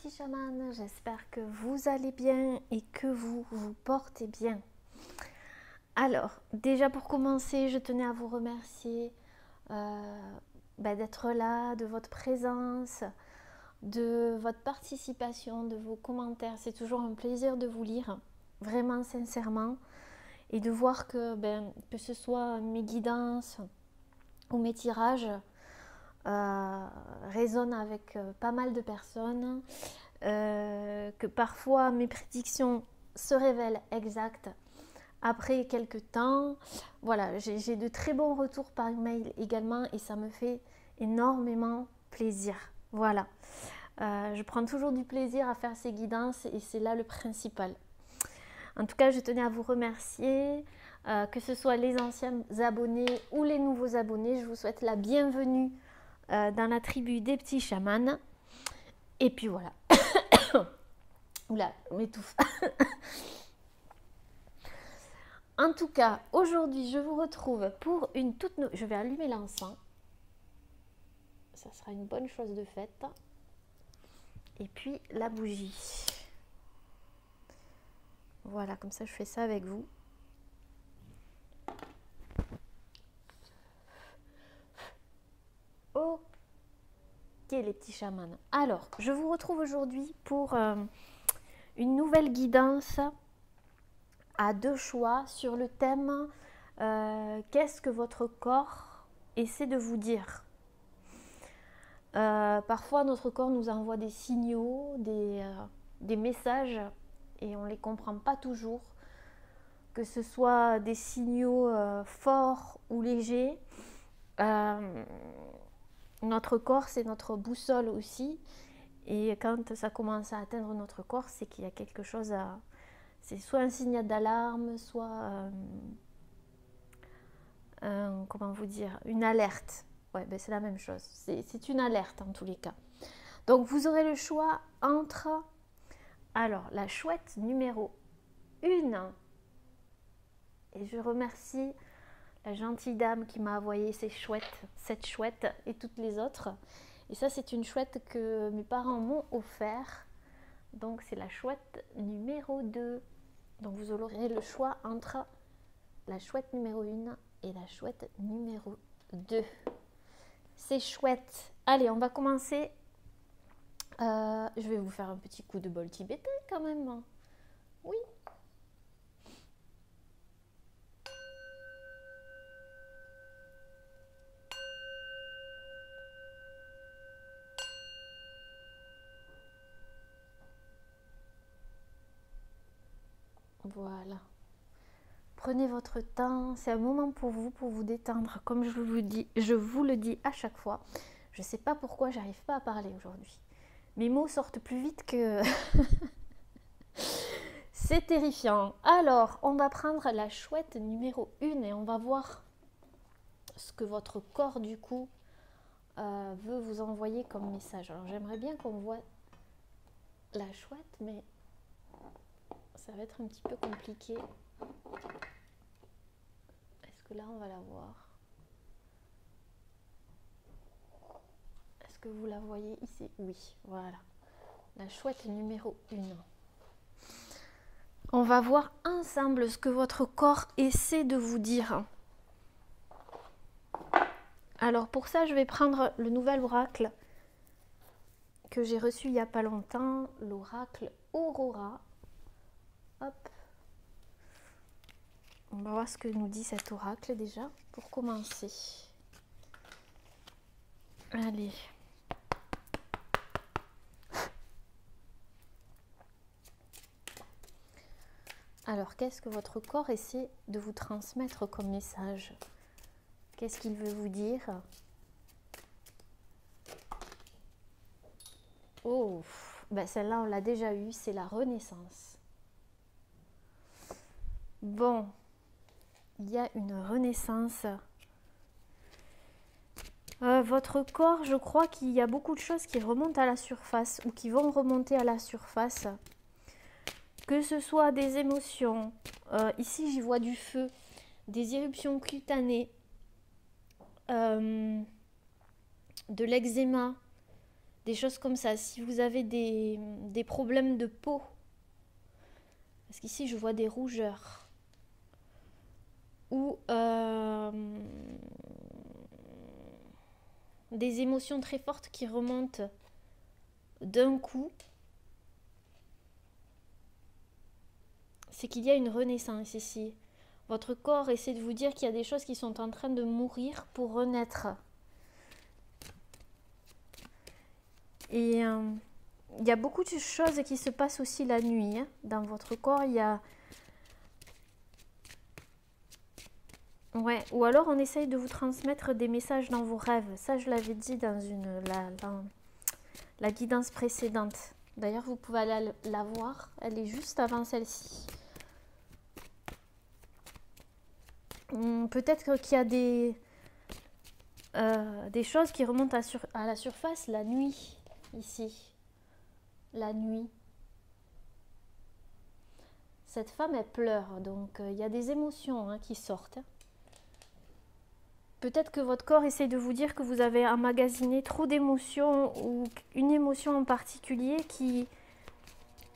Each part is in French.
petits chamans, j'espère que vous allez bien et que vous vous portez bien. Alors, déjà pour commencer, je tenais à vous remercier d'être là, de votre présence, de votre participation, de vos commentaires. C'est toujours un plaisir de vous lire, vraiment sincèrement, et de voir que ce soit mes guidances ou mes tirages, résonnent avec pas mal de personnes, que parfois mes prédictions se révèlent exactes après quelques temps. Voilà, j'ai de très bons retours par email également et ça me fait énormément plaisir. Voilà, je prends toujours du plaisir à faire ces guidances et c'est là le principal. En tout cas, je tenais à vous remercier, que ce soit les anciens abonnés ou les nouveaux abonnés. Je vous souhaite la bienvenue dans la tribu des petits chamans. Et puis voilà. Oula, je m'étouffe. En tout cas, aujourd'hui, je vous retrouve pour une toute nouvelle... Je vais allumer l'encens. Ça sera une bonne chose de faite. Et puis la bougie. Voilà, comme ça je fais ça avec vous. Ok les petits chamans. Alors, je vous retrouve aujourd'hui pour une nouvelle guidance à deux choix sur le thème qu'est-ce que votre corps essaie de vous dire. Parfois notre corps nous envoie des signaux, des messages et on ne les comprend pas toujours, que ce soit des signaux forts ou légers. Notre corps, c'est notre boussole aussi, et quand ça commence à atteindre notre corps, c'est qu'il y a quelque chose à... C'est soit un signal d'alarme, soit comment vous dire, une alerte. Ouais, ben c'est la même chose, c'est une alerte en tous les cas. Donc vous aurez le choix entre, alors la chouette numéro 1, et je remercie la gentille dame qui m'a envoyé cette chouette et toutes les autres. Et ça, c'est une chouette que mes parents m'ont offert. Donc, c'est la chouette numéro 2. Donc, vous aurez le choix entre la chouette numéro 1 et la chouette numéro 2. C'est chouette. Allez, on va commencer. Je vais vous faire un petit coup de bol tibétain quand même. Oui. Voilà. Prenez votre temps, c'est un moment pour vous détendre. Comme je vous le dis à chaque fois. Je ne sais pas pourquoi j'arrive pas à parler aujourd'hui. Mes mots sortent plus vite que... C'est terrifiant. Alors, on va prendre la chouette numéro 1 et on va voir ce que votre corps, du coup, veut vous envoyer comme message. Alors, j'aimerais bien qu'on voit la chouette, mais ça va être un petit peu compliqué. Est-ce que là, on va la voir? Est-ce que vous la voyez ici? Oui, voilà. La chouette numéro 1. On va voir ensemble ce que votre corps essaie de vous dire. Alors pour ça, je vais prendre le nouvel oracle que j'ai reçu il n'y a pas longtemps, l'oracle Aurora. Hop. On va voir ce que nous dit cet oracle déjà, pour commencer. Allez. Alors, qu'est-ce que votre corps essaie de vous transmettre comme message? Qu'est-ce qu'il veut vous dire? Oh, ben celle-là, on l'a déjà eue, c'est la renaissance. Bon, il y a une renaissance. Votre corps, je crois qu'il y a beaucoup de choses qui remontent à la surface ou qui vont remonter à la surface. Que ce soit des émotions, ici j'y vois du feu, des éruptions cutanées, de l'eczéma, Des choses comme ça. Si vous avez des problèmes de peau, parce qu'ici je vois des rougeurs, ou des émotions très fortes qui remontent d'un coup, c'est qu'il y a une renaissance ici. Votre corps essaie de vous dire qu'il y a des choses qui sont en train de mourir pour renaître. Et il y a beaucoup de choses qui se passent aussi la nuit. Hein. Dans votre corps, il y a... Ouais, ou alors on essaye de vous transmettre des messages dans vos rêves. Ça, je l'avais dit dans la guidance précédente. D'ailleurs, vous pouvez aller la voir. Elle est juste avant celle-ci. Peut-être qu'il y a des choses qui remontent à la surface la nuit, ici. La nuit. Cette femme, elle pleure, donc il y a des émotions hein, qui sortent. Peut-être que votre corps essaie de vous dire que vous avez emmagasiné trop d'émotions ou une émotion en particulier qui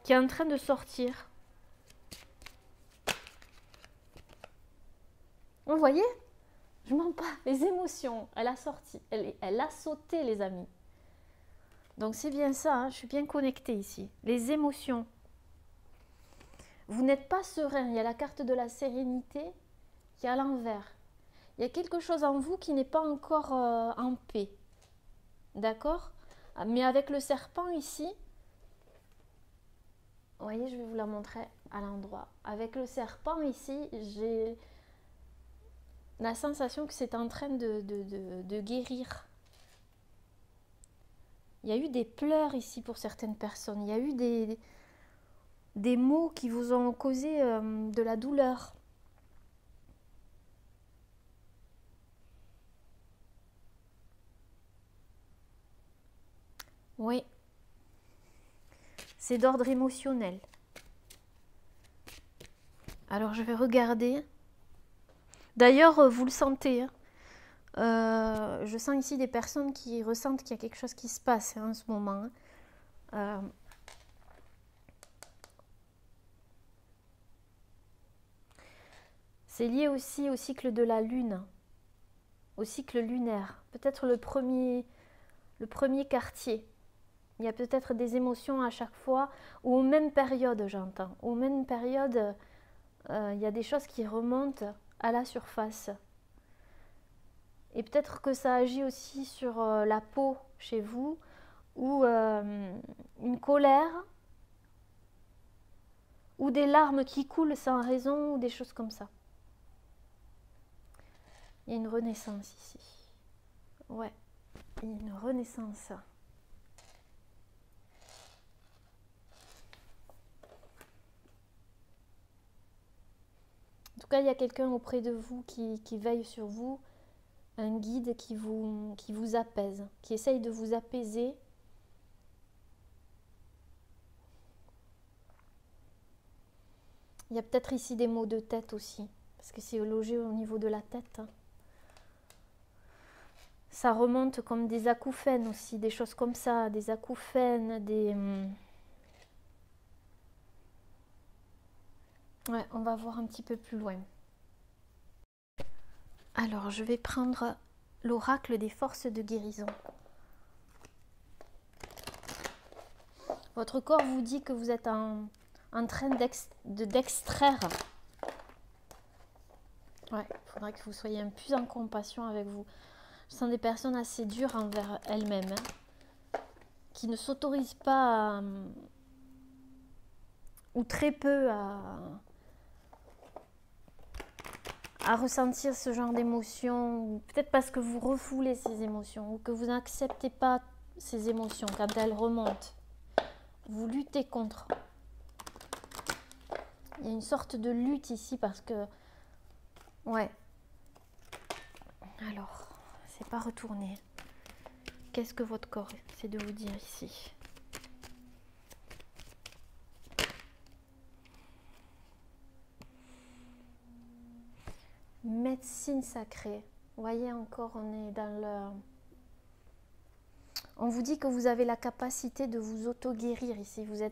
est en train de sortir. Vous voyez? Je mens pas. Les émotions, elle a sorti. Elle a sauté, les amis. Donc c'est bien ça, hein, je suis bien connectée ici. Les émotions. Vous n'êtes pas serein. Il y a la carte de la sérénité qui est à l'envers. Il y a quelque chose en vous qui n'est pas encore en paix. D'accord? Mais avec le serpent ici, vous voyez, je vais vous la montrer à l'endroit. Avec le serpent ici, j'ai la sensation que c'est en train de guérir. Il y a eu des pleurs ici pour certaines personnes. Il y a eu des mots qui vous ont causé de la douleur. Oui. C'est d'ordre émotionnel. Alors je vais regarder. D'ailleurs, vous le sentez. Hein. Je sens ici des personnes qui ressentent qu'il y a quelque chose qui se passe hein, en ce moment. C'est lié aussi au cycle de la lune, au cycle lunaire. Peut-être le premier quartier. Il y a peut-être des émotions à chaque fois, ou aux mêmes périodes, j'entends. Aux mêmes périodes, il y a des choses qui remontent à la surface. Et peut-être que ça agit aussi sur la peau chez vous, ou une colère, ou des larmes qui coulent sans raison, ou des choses comme ça. Il y a une renaissance ici. Ouais, il y a une renaissance. En tout cas, il y a quelqu'un auprès de vous qui veille sur vous, un guide qui vous apaise, qui essaye de vous apaiser. Il y a peut-être ici des maux de tête aussi, parce que c'est logé au niveau de la tête. Ça remonte comme des acouphènes aussi, des choses comme ça, des acouphènes, des... Ouais, on va voir un petit peu plus loin. Alors, je vais prendre l'oracle des forces de guérison. Votre corps vous dit que vous êtes en train d'extraire. Ouais, il faudrait que vous soyez un peu plus en compassion avec vous. Je sens des personnes assez dures envers elles-mêmes, hein, qui ne s'autorisent pas ou très peu à ressentir ce genre d'émotions, peut-être parce que vous refoulez ces émotions ou que vous n'acceptez pas ces émotions quand elles remontent. Vous luttez contre. Il y a une sorte de lutte ici parce que... Ouais. Alors, c'est pas retourné. Qu'est-ce que votre corps essaie de vous dire ici? Médecine sacrée. Vous voyez encore, on est dans le... On vous dit que vous avez la capacité de vous auto-guérir ici. Vous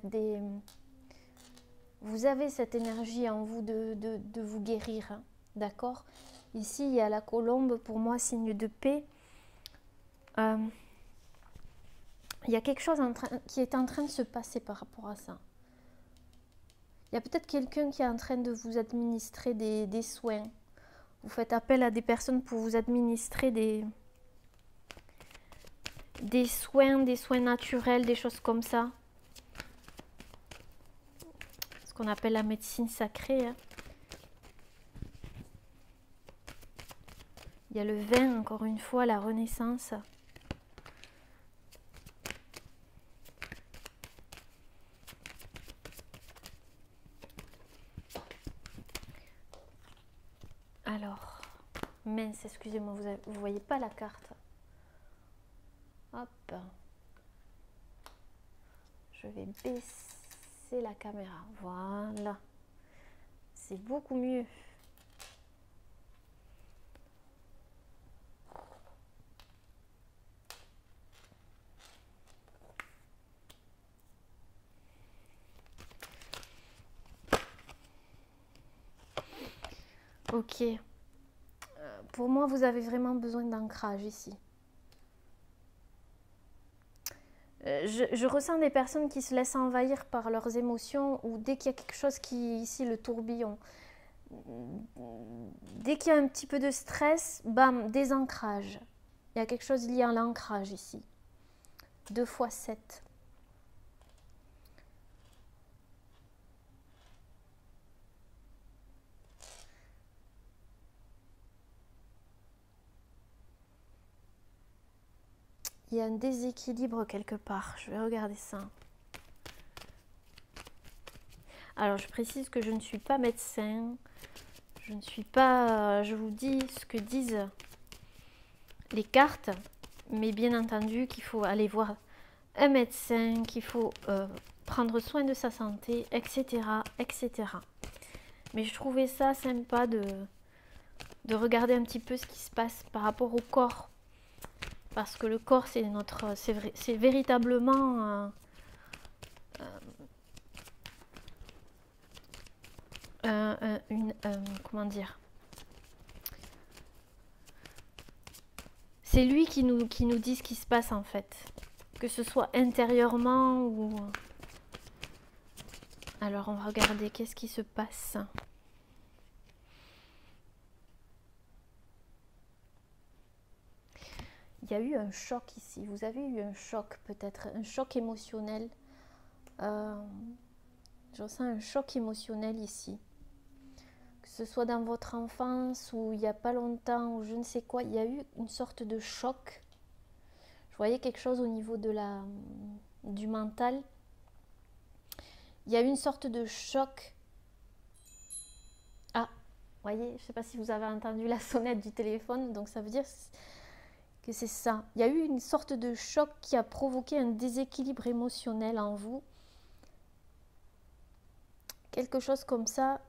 avez cette énergie en vous de vous guérir. Hein, d'accord? Ici, il y a la colombe, pour moi, signe de paix. Il y a quelque chose qui est en train de se passer par rapport à ça. Il y a peut-être quelqu'un qui est en train de vous administrer des soins. Vous faites appel à des personnes pour vous administrer des soins naturels, des choses comme ça. Ce qu'on appelle la médecine sacrée. Hein. Il y a le vin, encore une fois, la renaissance. Alors, mince, excusez-moi, vous voyez pas la carte. Hop. Je vais baisser la caméra. Voilà. C'est beaucoup mieux. Ok. Pour moi, vous avez vraiment besoin d'ancrage ici. Je ressens des personnes qui se laissent envahir par leurs émotions ou dès qu'il y a quelque chose qui, ici, le tourbillon. Dès qu'il y a un petit peu de stress, bam, désancrage. Il y a quelque chose lié à l'ancrage ici. 2 x 7. Il y a un déséquilibre quelque part. Je vais regarder ça. Alors, je précise que je ne suis pas médecin. Je ne suis pas... je vous dis ce que disent les cartes. Mais bien entendu qu'il faut aller voir un médecin, qu'il faut prendre soin de sa santé, etc., etc. Mais je trouvais ça sympa de regarder un petit peu ce qui se passe par rapport au corps. Parce que le corps, c'est véritablement comment dire, c'est lui qui nous dit ce qui se passe en fait, que ce soit intérieurement ou... Alors on va regarder qu'est-ce qui se passe. Il y a eu un choc ici. Vous avez eu un choc peut-être, un choc émotionnel. Je ressens un choc émotionnel ici. Que ce soit dans votre enfance ou il n'y a pas longtemps ou je ne sais quoi, il y a eu une sorte de choc. Je voyais quelque chose au niveau du mental. Il y a eu une sorte de choc. Ah, vous voyez, je ne sais pas si vous avez entendu la sonnette du téléphone, donc ça veut dire... que c'est ça. Il y a eu une sorte de choc qui a provoqué un déséquilibre émotionnel en vous. Quelque chose comme ça.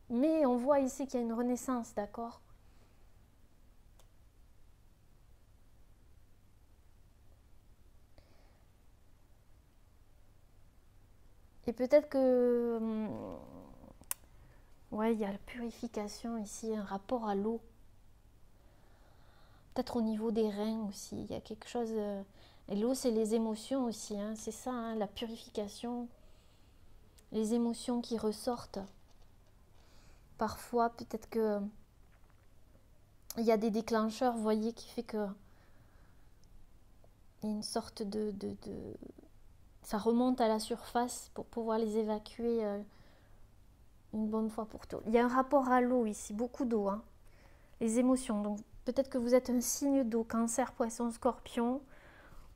Mais on voit ici qu'il y a une renaissance, d'accord? Et peut-être que... ouais, il y a la purification ici, un rapport à l'eau. Peut-être au niveau des reins aussi, il y a quelque chose... Et l'eau, c'est les émotions aussi, hein, c'est ça, hein, la purification. Les émotions qui ressortent. Parfois, peut-être que... il y a des déclencheurs, vous voyez, qui fait que... il y a une sorte de... ça remonte à la surface pour pouvoir les évacuer une bonne fois pour toutes. Il y a un rapport à l'eau ici, beaucoup d'eau, hein. Les émotions, donc... peut-être que vous êtes un signe d'eau, Cancer, Poisson, Scorpion,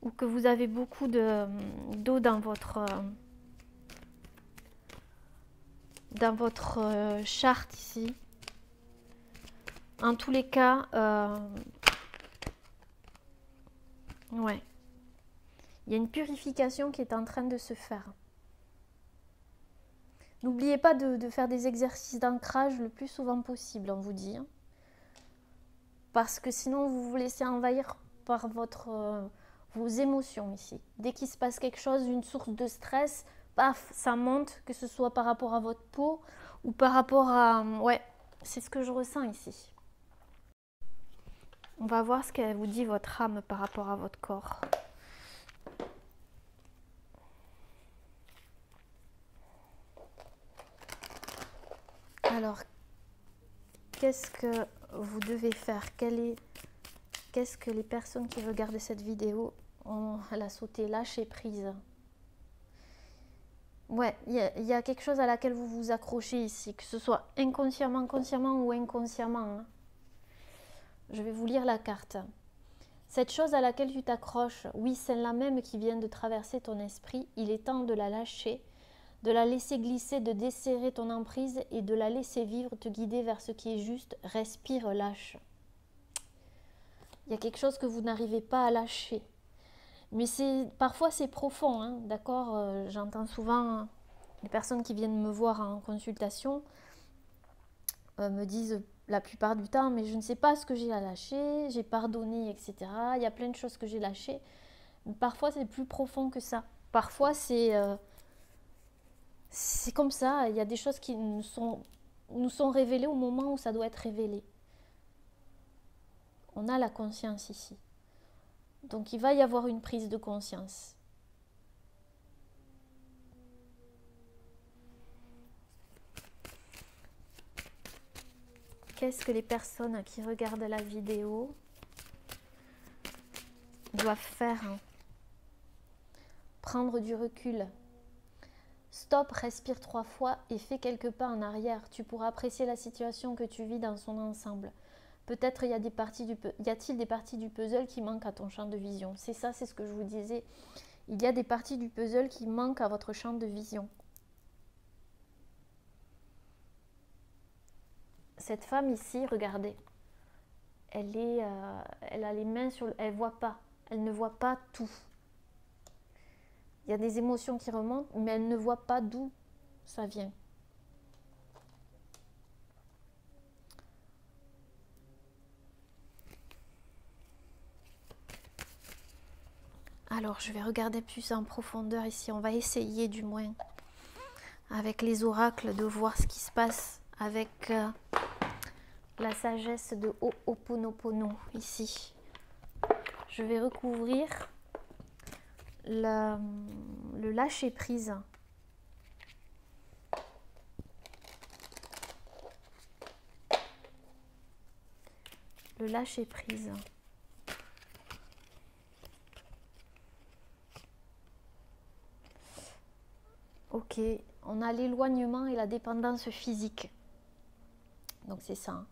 ou que vous avez beaucoup d'eau dans votre charte ici. En tous les cas, ouais, il y a une purification qui est en train de se faire. N'oubliez pas de faire des exercices d'ancrage le plus souvent possible, on vous dit, hein. Parce que sinon vous vous laissez envahir par vos émotions ici. Dès qu'il se passe quelque chose, une source de stress, paf, ça monte, que ce soit par rapport à votre peau ou par rapport à... Ouais, c'est ce que je ressens ici. On va voir ce qu'elle vous dit, votre âme, par rapport à votre corps. Alors, qu'est-ce que vous devez faire? Qu'est-ce que les personnes qui regardent cette vidéo ont à la sauter? Lâcher prise. Ouais, il y a quelque chose à laquelle vous vous accrochez ici, que ce soit inconsciemment, consciemment ou inconsciemment. Hein. Je vais vous lire la carte. Cette chose à laquelle tu t'accroches, oui, celle-là même qui vient de traverser ton esprit, il est temps de la lâcher, de la laisser glisser, de desserrer ton emprise et de la laisser vivre, te guider vers ce qui est juste. Respire, lâche. Il y a quelque chose que vous n'arrivez pas à lâcher. Mais parfois c'est profond, hein, d'accord. J'entends souvent les personnes qui viennent me voir en consultation me disent la plupart du temps, mais je ne sais pas ce que j'ai à lâcher, j'ai pardonné, etc. Il y a plein de choses que j'ai lâchées. Mais parfois c'est plus profond que ça. Parfois c'est comme ça, il y a des choses qui nous sont révélées au moment où ça doit être révélé. On a la conscience ici. Donc il va y avoir une prise de conscience. Qu'est-ce que les personnes qui regardent la vidéo doivent faire? Prendre du recul. Stop, respire 3 fois et fais quelques pas en arrière. Tu pourras apprécier la situation que tu vis dans son ensemble. Peut-être y a-t-il des parties du puzzle qui manquent à ton champ de vision. C'est ça, c'est ce que je vous disais. Il y a des parties du puzzle qui manquent à votre champ de vision. Cette femme ici, regardez, elle a les mains sur elle voit pas, elle ne voit pas tout. Il y a des émotions qui remontent, mais elle ne voit pas d'où ça vient. Alors, je vais regarder plus en profondeur ici. On va essayer du moins, avec les oracles, de voir ce qui se passe avec la sagesse de Ho'oponopono ici. Je vais recouvrir le lâcher prise. Le lâcher prise. Ok, on a l'éloignement et la dépendance physique. Donc c'est ça. Hein.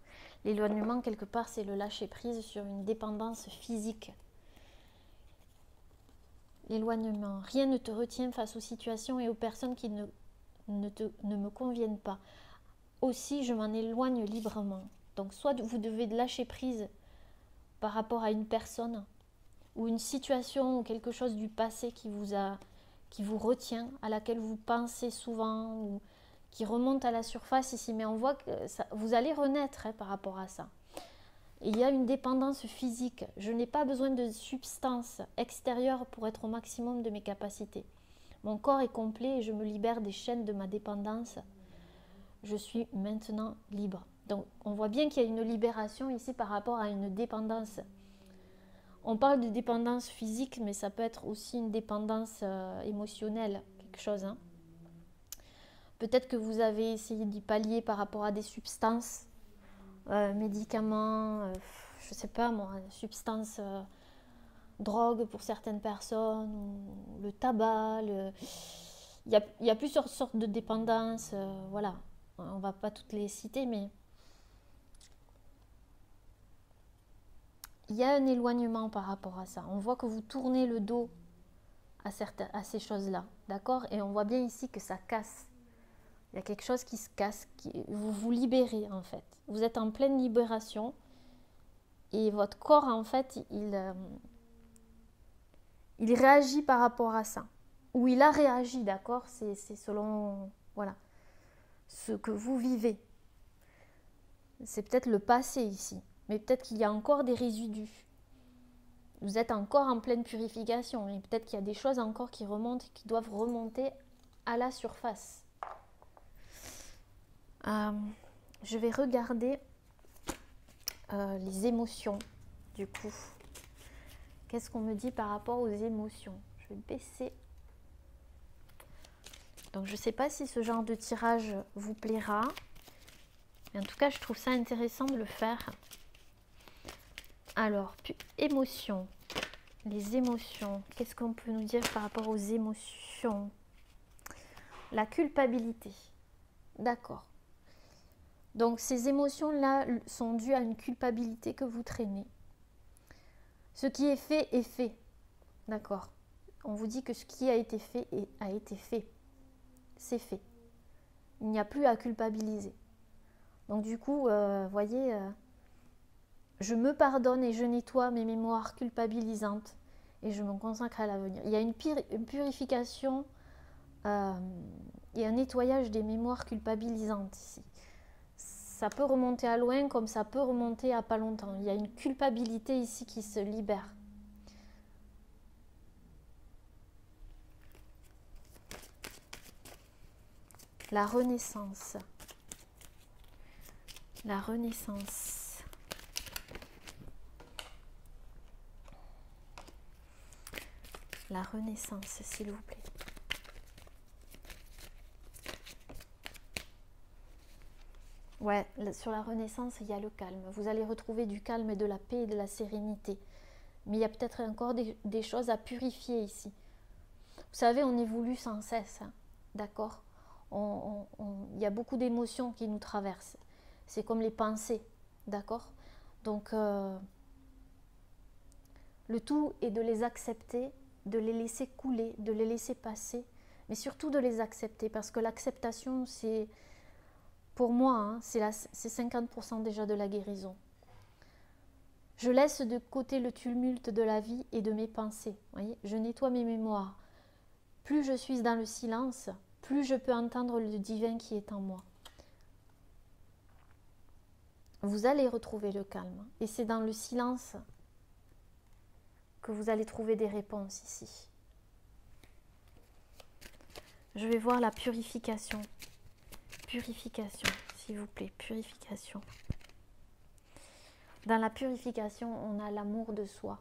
L'éloignement, quelque part, c'est le lâcher prise sur une dépendance physique. L'éloignement. Rien ne te retient face aux situations et aux personnes qui ne me conviennent pas. Aussi, je m'en éloigne librement. Donc soit vous devez lâcher prise par rapport à une personne ou une situation ou quelque chose du passé qui vous retient, à laquelle vous pensez souvent ou qui remonte à la surface ici. Mais on voit que vous allez renaître par rapport à ça. Et il y a une dépendance physique. Je n'ai pas besoin de substances extérieures pour être au maximum de mes capacités. Mon corps est complet et je me libère des chaînes de ma dépendance. Je suis maintenant libre. Donc on voit bien qu'il y a une libération ici par rapport à une dépendance. On parle de dépendance physique, mais ça peut être aussi une dépendance émotionnelle, quelque chose. Hein. Peut-être que vous avez essayé d'y pallier par rapport à des substances, médicaments, je ne sais pas moi, substances, drogue pour certaines personnes, ou le tabac. Il y a plusieurs sortes de dépendances, voilà. On ne va pas toutes les citer, mais il y a un éloignement par rapport à ça. On voit que vous tournez le dos à ces choses-là, d'accord? Et on voit bien ici que ça casse. Il y a quelque chose qui se casse, vous vous libérez en fait. Vous êtes en pleine libération et votre corps en fait, il réagit par rapport à ça. Ou il a réagi, d'accord? C'est selon, voilà, ce que vous vivez. C'est peut-être le passé ici, mais peut-être qu'il y a encore des résidus. Vous êtes encore en pleine purification et peut-être qu'il y a des choses encore qui remontent, qui doivent remonter à la surface. Je vais regarder les émotions du coup. Qu'est-ce qu'on me dit par rapport aux émotions? Je vais baisser. Donc je ne sais pas si ce genre de tirage vous plaira. Mais en tout cas, je trouve ça intéressant de le faire. Alors, puis émotions. Les émotions. Qu'est-ce qu'on peut nous dire par rapport aux émotions? La culpabilité. D'accord. Donc ces émotions-là sont dues à une culpabilité que vous traînez. Ce qui est fait est fait. D'accord. On vous dit que ce qui a été fait a été fait. C'est fait. Il n'y a plus à culpabiliser. Donc du coup, voyez, je me pardonne et je nettoie mes mémoires culpabilisantes et je me consacre à l'avenir. Il y a une purification et un nettoyage des mémoires culpabilisantes ici. Ça peut remonter à loin comme ça peut remonter à pas longtemps. Il y a une culpabilité ici qui se libère. La renaissance. La renaissance. La renaissance, s'il vous plaît. Ouais, sur la renaissance, il y a le calme. Vous allez retrouver du calme et de la paix et de la sérénité. Mais il y a peut-être encore des choses à purifier ici. Vous savez, on évolue sans cesse, hein, d'accord? Il y a beaucoup d'émotions qui nous traversent. C'est comme les pensées, d'accord? Donc, le tout est de les accepter, de les laisser couler, de les laisser passer, mais surtout de les accepter, parce que l'acceptation, c'est, pour moi, hein, c'est 50% déjà de la guérison. Je laisse de côté le tumulte de la vie et de mes pensées. Voyez, je nettoie mes mémoires. Plus je suis dans le silence, plus je peux entendre le divin qui est en moi. Vous allez retrouver le calme. Et c'est dans le silence que vous allez trouver des réponses ici. Je vais voir la purification. Purification, s'il vous plaît, purification. Dans la purification, on a l'amour de soi.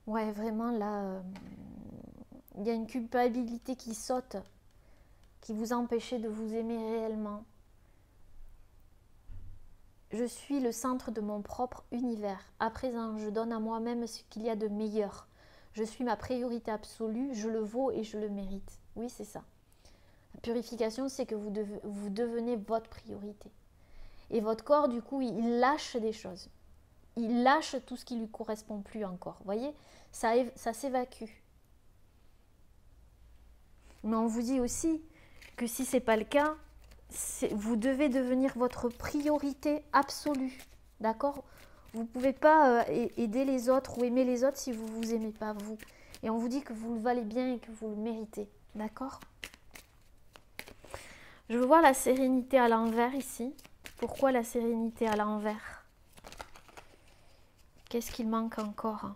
Ouais, vraiment, là, il y a une culpabilité qui saute, qui vous empêchait de vous aimer réellement. Je suis le centre de mon propre univers. À présent, je donne à moi-même ce qu'il y a de meilleur. Je suis ma priorité absolue, je le vaux et je le mérite. Oui, c'est ça. La purification, c'est que vous devenez votre priorité. Et votre corps, du coup, il lâche des choses. Il lâche tout ce qui ne lui correspond plus encore. Vous voyez, ça s'évacue. Mais on vous dit aussi que si ce n'est pas le cas, vous devez devenir votre priorité absolue. D'accord? Vous ne pouvez pas aider les autres ou aimer les autres si vous ne vous aimez pas, vous. Et on vous dit que vous le valez bien et que vous le méritez. D'accord? Je veux voir la sérénité à l'envers ici. Pourquoi la sérénité à l'envers? Qu'est-ce qu'il manque encore?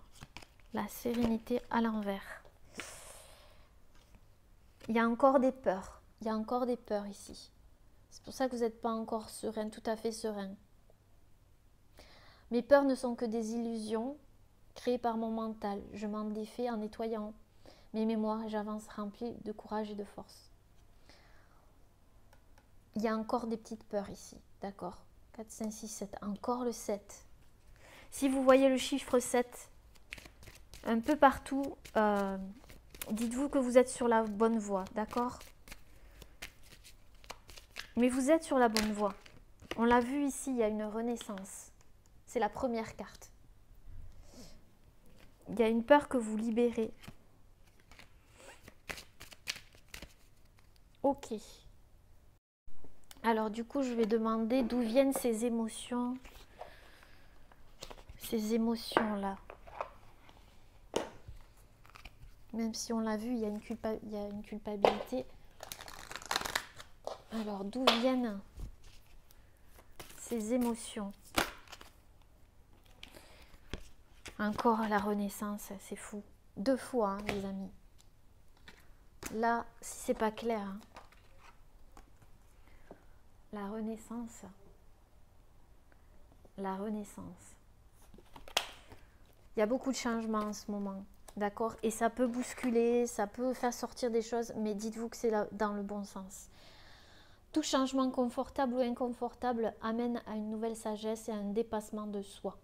La sérénité à l'envers. Il y a encore des peurs. Il y a encore des peurs ici. C'est pour ça que vous n'êtes pas encore serein, tout à fait serein. Mes peurs ne sont que des illusions créées par mon mental. Je m'en défais en nettoyant mes mémoires et j'avance rempli de courage et de force. Il y a encore des petites peurs ici, d'accord? 4, 5, 6, 7. Encore le 7. Si vous voyez le chiffre 7 un peu partout, dites-vous que vous êtes sur la bonne voie, d'accord? Mais vous êtes sur la bonne voie. On l'a vu ici, il y a une renaissance. C'est la première carte. Il y a une peur que vous libérez. Ok. Alors du coup, je vais demander d'où viennent ces émotions. Ces émotions-là. Même si on l'a vu, il y a une culpabilité. Alors, d'où viennent ces émotions? Encore la renaissance, c'est fou. 2 fois, hein, les amis. Là, si c'est pas clair, hein. La renaissance. La renaissance. Il y a beaucoup de changements en ce moment. D'accord? Et ça peut bousculer, ça peut faire sortir des choses, mais dites-vous que c'est dans le bon sens. Tout changement confortable ou inconfortable amène à une nouvelle sagesse et à un dépassement de soi.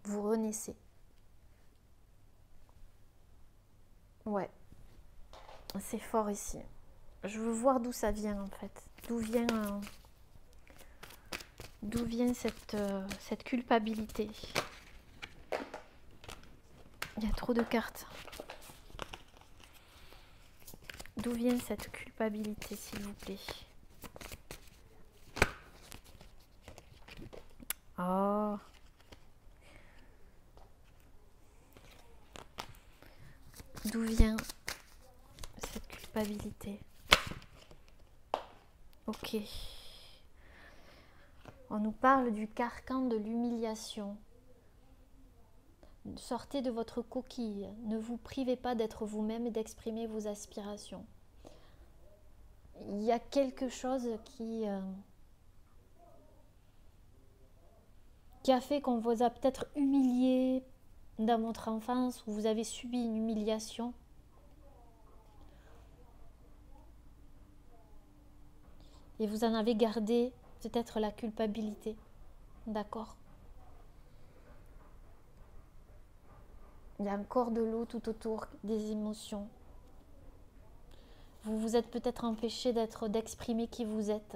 Vous renaissez. Ouais. C'est fort ici. Je veux voir d'où ça vient en fait. D'où vient cette culpabilité. Il y a trop de cartes. D'où vient cette culpabilité, s'il vous plaît? Oh. D'où vient cette culpabilité? Ok. On nous parle du carcan de l'humiliation. Sortez de votre coquille. Ne vous privez pas d'être vous-même et d'exprimer vos aspirations. Il y a quelque chose qui a fait qu'on vous a peut-être humilié dans votre enfance, où vous avez subi une humiliation. Et vous en avez gardé peut-être la culpabilité. D'accord? Il y a encore de l'eau tout autour des émotions. Vous vous êtes peut-être empêché d'exprimer qui vous êtes.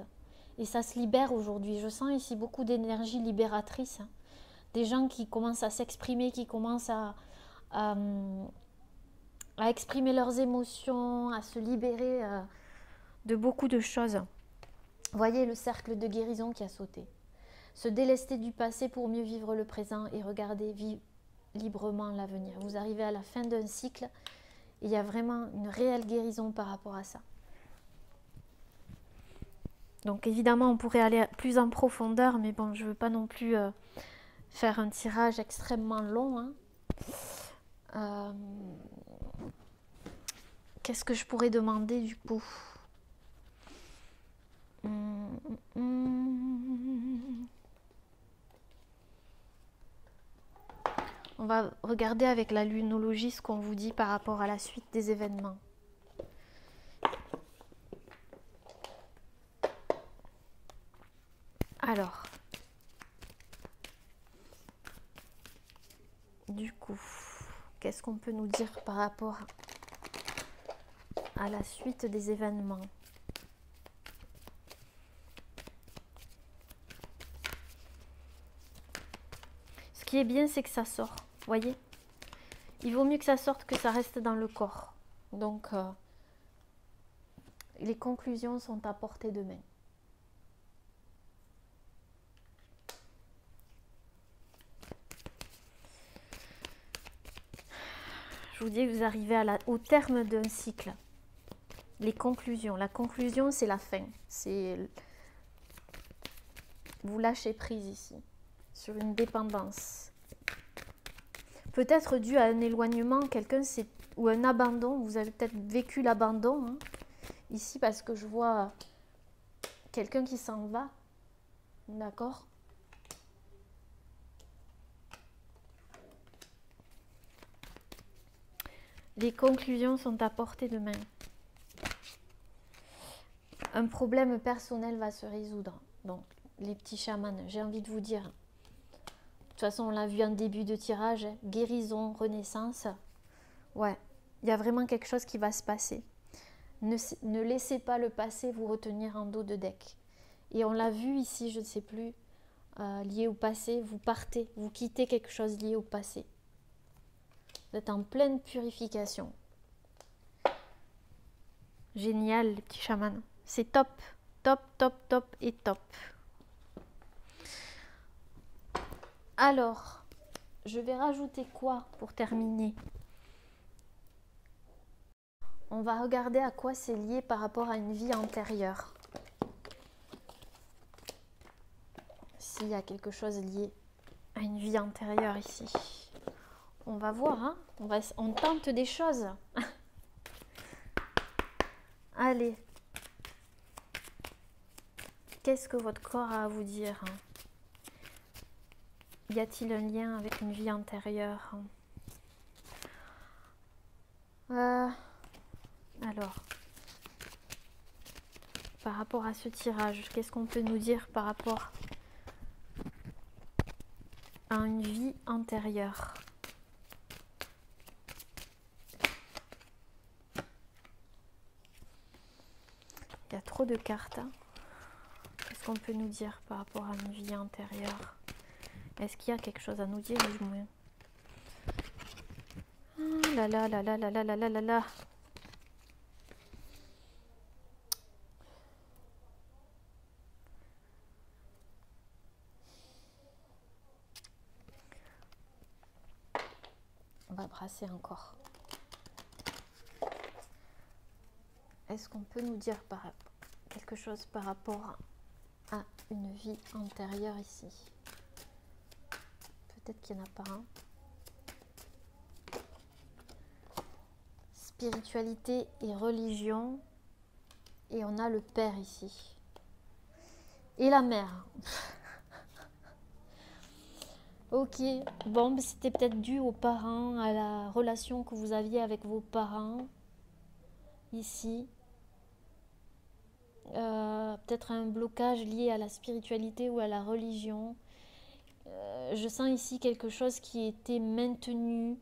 Et ça se libère aujourd'hui. Je sens ici beaucoup d'énergie libératrice. Des gens qui commencent à s'exprimer, qui commencent à exprimer leurs émotions, à se libérer de beaucoup de choses. Voyez le cercle de guérison qui a sauté. Se délester du passé pour mieux vivre le présent et regarder librement l'avenir. Vous arrivez à la fin d'un cycle et il y a vraiment une réelle guérison par rapport à ça. Donc évidemment, on pourrait aller plus en profondeur, mais bon, je ne veux pas non plus faire un tirage extrêmement long. Hein. Qu'est-ce que je pourrais demander du coup? On va regarder avec la lunologie ce qu'on vous dit par rapport à la suite des événements. Alors, du coup, qu'est-ce qu'on peut nous dire par rapport à la suite des événements? Ce qui est bien, c'est que ça sort, voyez? Il vaut mieux que ça sorte que ça reste dans le corps. Donc, les conclusions sont à portée de main. Je vous dis que vous arrivez au terme d'un cycle. Les conclusions. La conclusion, c'est la fin. Vous lâchez prise ici, sur une dépendance. Peut-être dû à un éloignement, ou un abandon. Vous avez peut-être vécu l'abandon, hein, ici, parce que je vois quelqu'un qui s'en va. D'accord ? Les conclusions sont à portée de main. Un problème personnel va se résoudre. Donc, les petits chamans, j'ai envie de vous dire. De toute façon, on l'a vu en début de tirage. Guérison, renaissance. Ouais, il y a vraiment quelque chose qui va se passer. Ne laissez pas le passé vous retenir en dos de deck. Et on l'a vu ici, je ne sais plus, lié au passé. Vous partez, vous quittez quelque chose lié au passé. Vous êtes en pleine purification. Génial, les petits chamans. C'est top, top, top, top et top. Alors, je vais rajouter quoi pour terminer? On va regarder à quoi c'est lié par rapport à une vie antérieure. S'il y a quelque chose lié. à une vie antérieure ici. On va voir, hein, on tente des choses. Allez. Qu'est-ce que votre corps a à vous dire? Y a-t-il un lien avec une vie antérieure? Alors, par rapport à ce tirage, qu'est-ce qu'on peut nous dire par rapport à une vie antérieure? Il y a trop de cartes. Qu'est-ce qu'on peut nous dire par rapport à une vie antérieure? Est-ce qu'il y a quelque chose à nous dire du moins? Ah là là là là là là là là là là. On va brasser encore. Est-ce qu'on peut nous dire quelque chose par rapport à une vie antérieure ici? Peut-être qu'il n'y en a pas un. Spiritualité et religion. Et on a le père ici. Et la mère. Ok, bon, c'était peut-être dû aux parents, à la relation que vous aviez avec vos parents. Ici. Peut-être un blocage lié à la spiritualité ou à la religion. Je sens ici quelque chose qui était maintenu,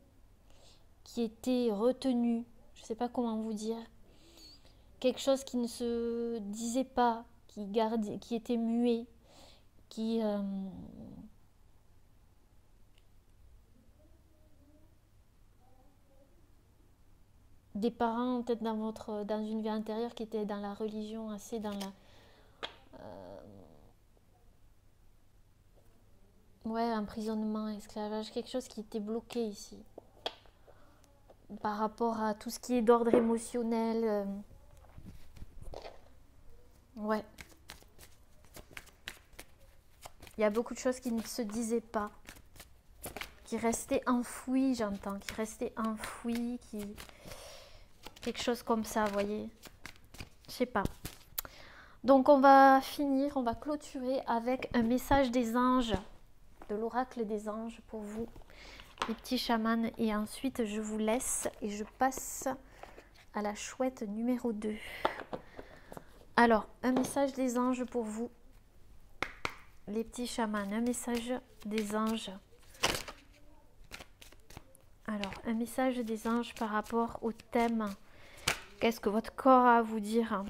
qui était retenu. Je ne sais pas comment vous dire. Quelque chose qui ne se disait pas, qui était muet, qui... des parents peut-être dans une vie antérieure qui étaient dans la religion, assez dans la... ouais, emprisonnement, esclavage, quelque chose qui était bloqué ici. Par rapport à tout ce qui est d'ordre émotionnel. Ouais. Il y a beaucoup de choses qui ne se disaient pas. Qui restaient enfouies, j'entends. Qui restaient enfouies, quelque chose comme ça, vous voyez. Je sais pas. Donc on va finir, on va clôturer avec un message des anges. De l'oracle des anges pour vous, les petits chamans. Et ensuite, je vous laisse et je passe à la chouette numéro 2. Alors, un message des anges pour vous, les petits chamans. Un message des anges. Alors, un message des anges par rapport au thème. Qu'est-ce que votre corps a à vous dire?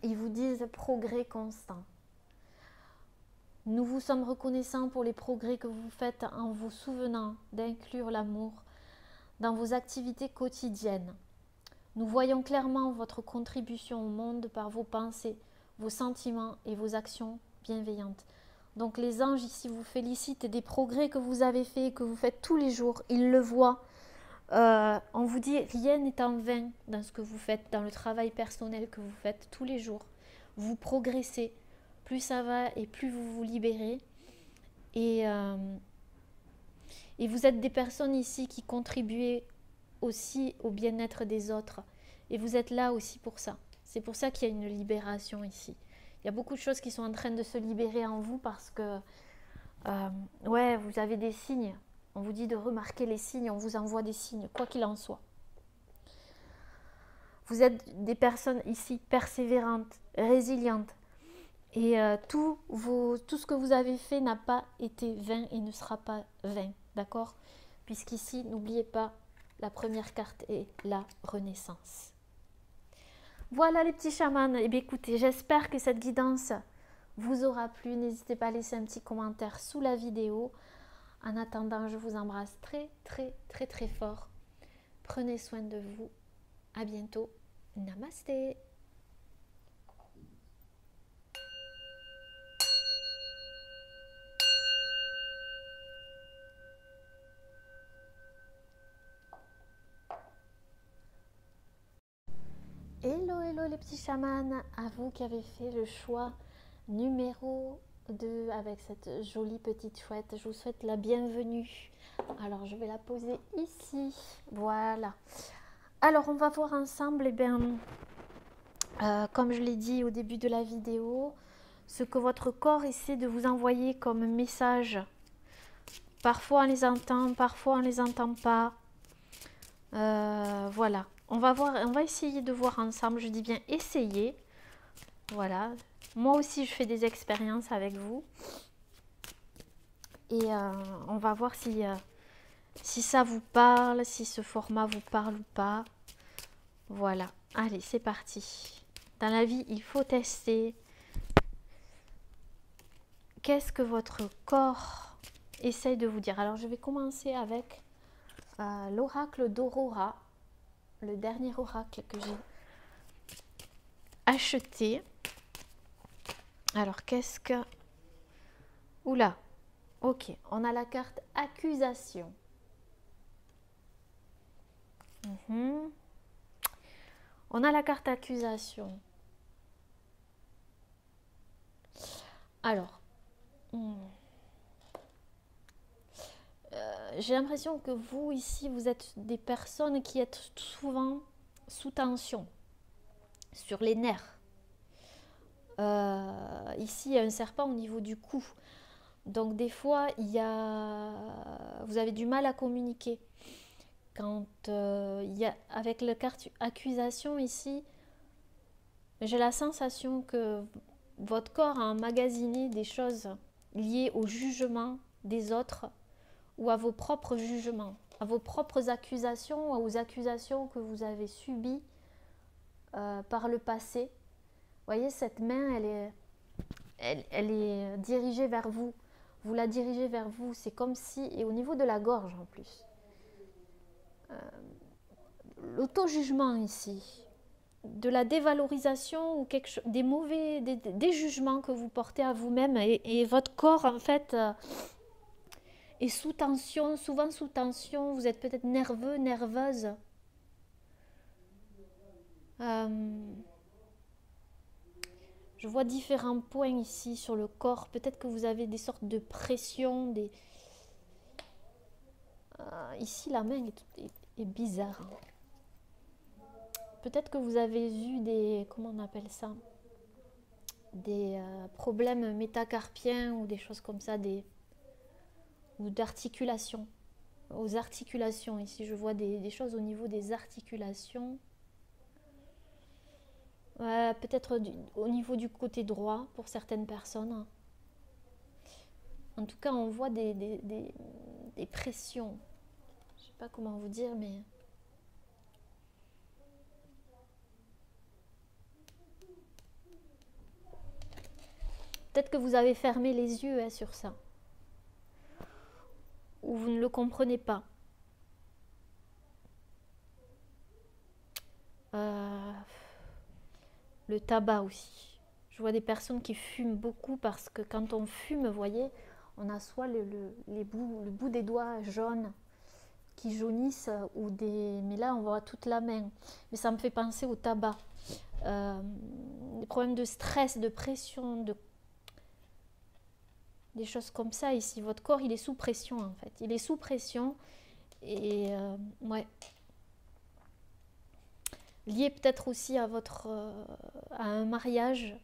Ils vous disent progrès constant. Nous vous sommes reconnaissants pour les progrès que vous faites en vous souvenant d'inclure l'amour dans vos activités quotidiennes. Nous voyons clairement votre contribution au monde par vos pensées, vos sentiments et vos actions bienveillantes. Donc les anges ici vous félicitent des progrès que vous avez faits, que vous faites tous les jours. Ils le voient. On vous dit rien n'est en vain dans ce que vous faites, dans le travail personnel que vous faites tous les jours. Vous progressez. Plus ça va et plus vous vous libérez. Et vous êtes des personnes ici qui contribuent aussi au bien-être des autres. Et vous êtes là aussi pour ça. C'est pour ça qu'il y a une libération ici. Il y a beaucoup de choses qui sont en train de se libérer en vous parce que, ouais, vous avez des signes. On vous dit de remarquer les signes, on vous envoie des signes, quoi qu'il en soit. Vous êtes des personnes ici persévérantes, résilientes. Et tout ce que vous avez fait n'a pas été vain et ne sera pas vain, d'accord? Puisqu'ici, n'oubliez pas, la première carte est la renaissance. Voilà les petits chamans. Eh bien écoutez, j'espère que cette guidance vous aura plu. N'hésitez pas à laisser un petit commentaire sous la vidéo. En attendant, je vous embrasse très très très très fort. Prenez soin de vous. À bientôt. Namasté. Hello, hello les petits chamans, à vous qui avez fait le choix numéro avec cette jolie petite chouette. Je vous souhaite la bienvenue. Alors, je vais la poser ici. Voilà. Alors, on va voir ensemble, comme je l'ai dit au début de la vidéo, ce que votre corps essaie de vous envoyer comme message. Parfois, on les entend, parfois, on ne les entend pas. Voilà. On va essayer de voir ensemble. Je dis bien essayer. Voilà. Moi aussi, je fais des expériences avec vous. Et on va voir si ça vous parle, si ce format vous parle ou pas. Voilà. Allez, c'est parti. Dans la vie, il faut tester. Qu'est-ce que votre corps essaye de vous dire? Alors, je vais commencer avec l'oracle d'Aurora. Le dernier oracle que j'ai acheté. Alors, qu'est-ce que... Oula, ok, on a la carte accusation. On a la carte accusation. Alors, j'ai l'impression que vous, ici, vous êtes des personnes qui êtes souvent sous tension, sur les nerfs. Ici, il y a un serpent au niveau du cou. Donc, des fois, vous avez du mal à communiquer. Quand avec la carte accusation ici, j'ai la sensation que votre corps a emmagasiné des choses liées au jugement des autres ou à vos propres jugements, à vos propres accusations, aux accusations que vous avez subies par le passé. Vous voyez, cette main, elle est dirigée vers vous. Vous la dirigez vers vous. C'est comme si, et au niveau de la gorge en plus, l'auto-jugement ici, de la dévalorisation ou des jugements que vous portez à vous-même et votre corps en fait est sous tension, souvent sous tension. Vous êtes peut-être nerveux, nerveuse. Je vois différents points ici sur le corps. Peut-être que vous avez des sortes de pression. Ici, la main est bizarre. Peut-être que vous avez eu comment on appelle ça? Des problèmes métacarpiens ou des choses comme ça, ou d'articulation. Aux articulations, ici, je vois des choses au niveau des articulations. Peut-être au niveau du côté droit pour certaines personnes. En tout cas, on voit des pressions. Je ne sais pas comment vous dire, mais... Peut-être que vous avez fermé les yeux sur ça. Ou vous ne le comprenez pas. Le tabac aussi. Je vois des personnes qui fument beaucoup parce que quand on fume, vous voyez, on a soit le bout des doigts jaunes qui jaunissent mais là on voit toute la main. Mais ça me fait penser au tabac. Des problèmes de stress, de pression, des choses comme ça ici. Votre corps, il est sous pression en fait. Il est sous pression et ouais. Lié peut-être aussi à un mariage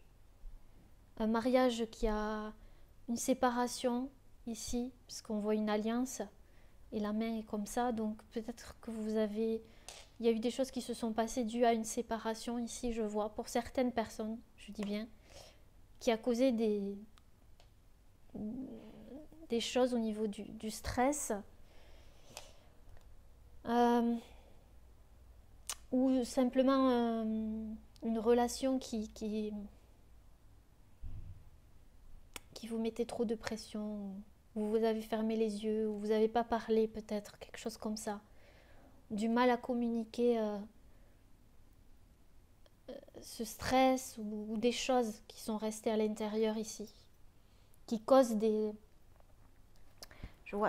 qui a une séparation ici, puisqu'on voit une alliance et la main est comme ça, donc peut-être que il y a eu des choses qui se sont passées dues à une séparation ici, je vois, pour certaines personnes, je dis bien, qui a causé des choses au niveau du stress. Ou simplement une relation qui vous mettait trop de pression, ou vous avez fermé les yeux, ou vous n'avez pas parlé peut-être, quelque chose comme ça. Du mal à communiquer ce stress ou des choses qui sont restées à l'intérieur ici, qui causent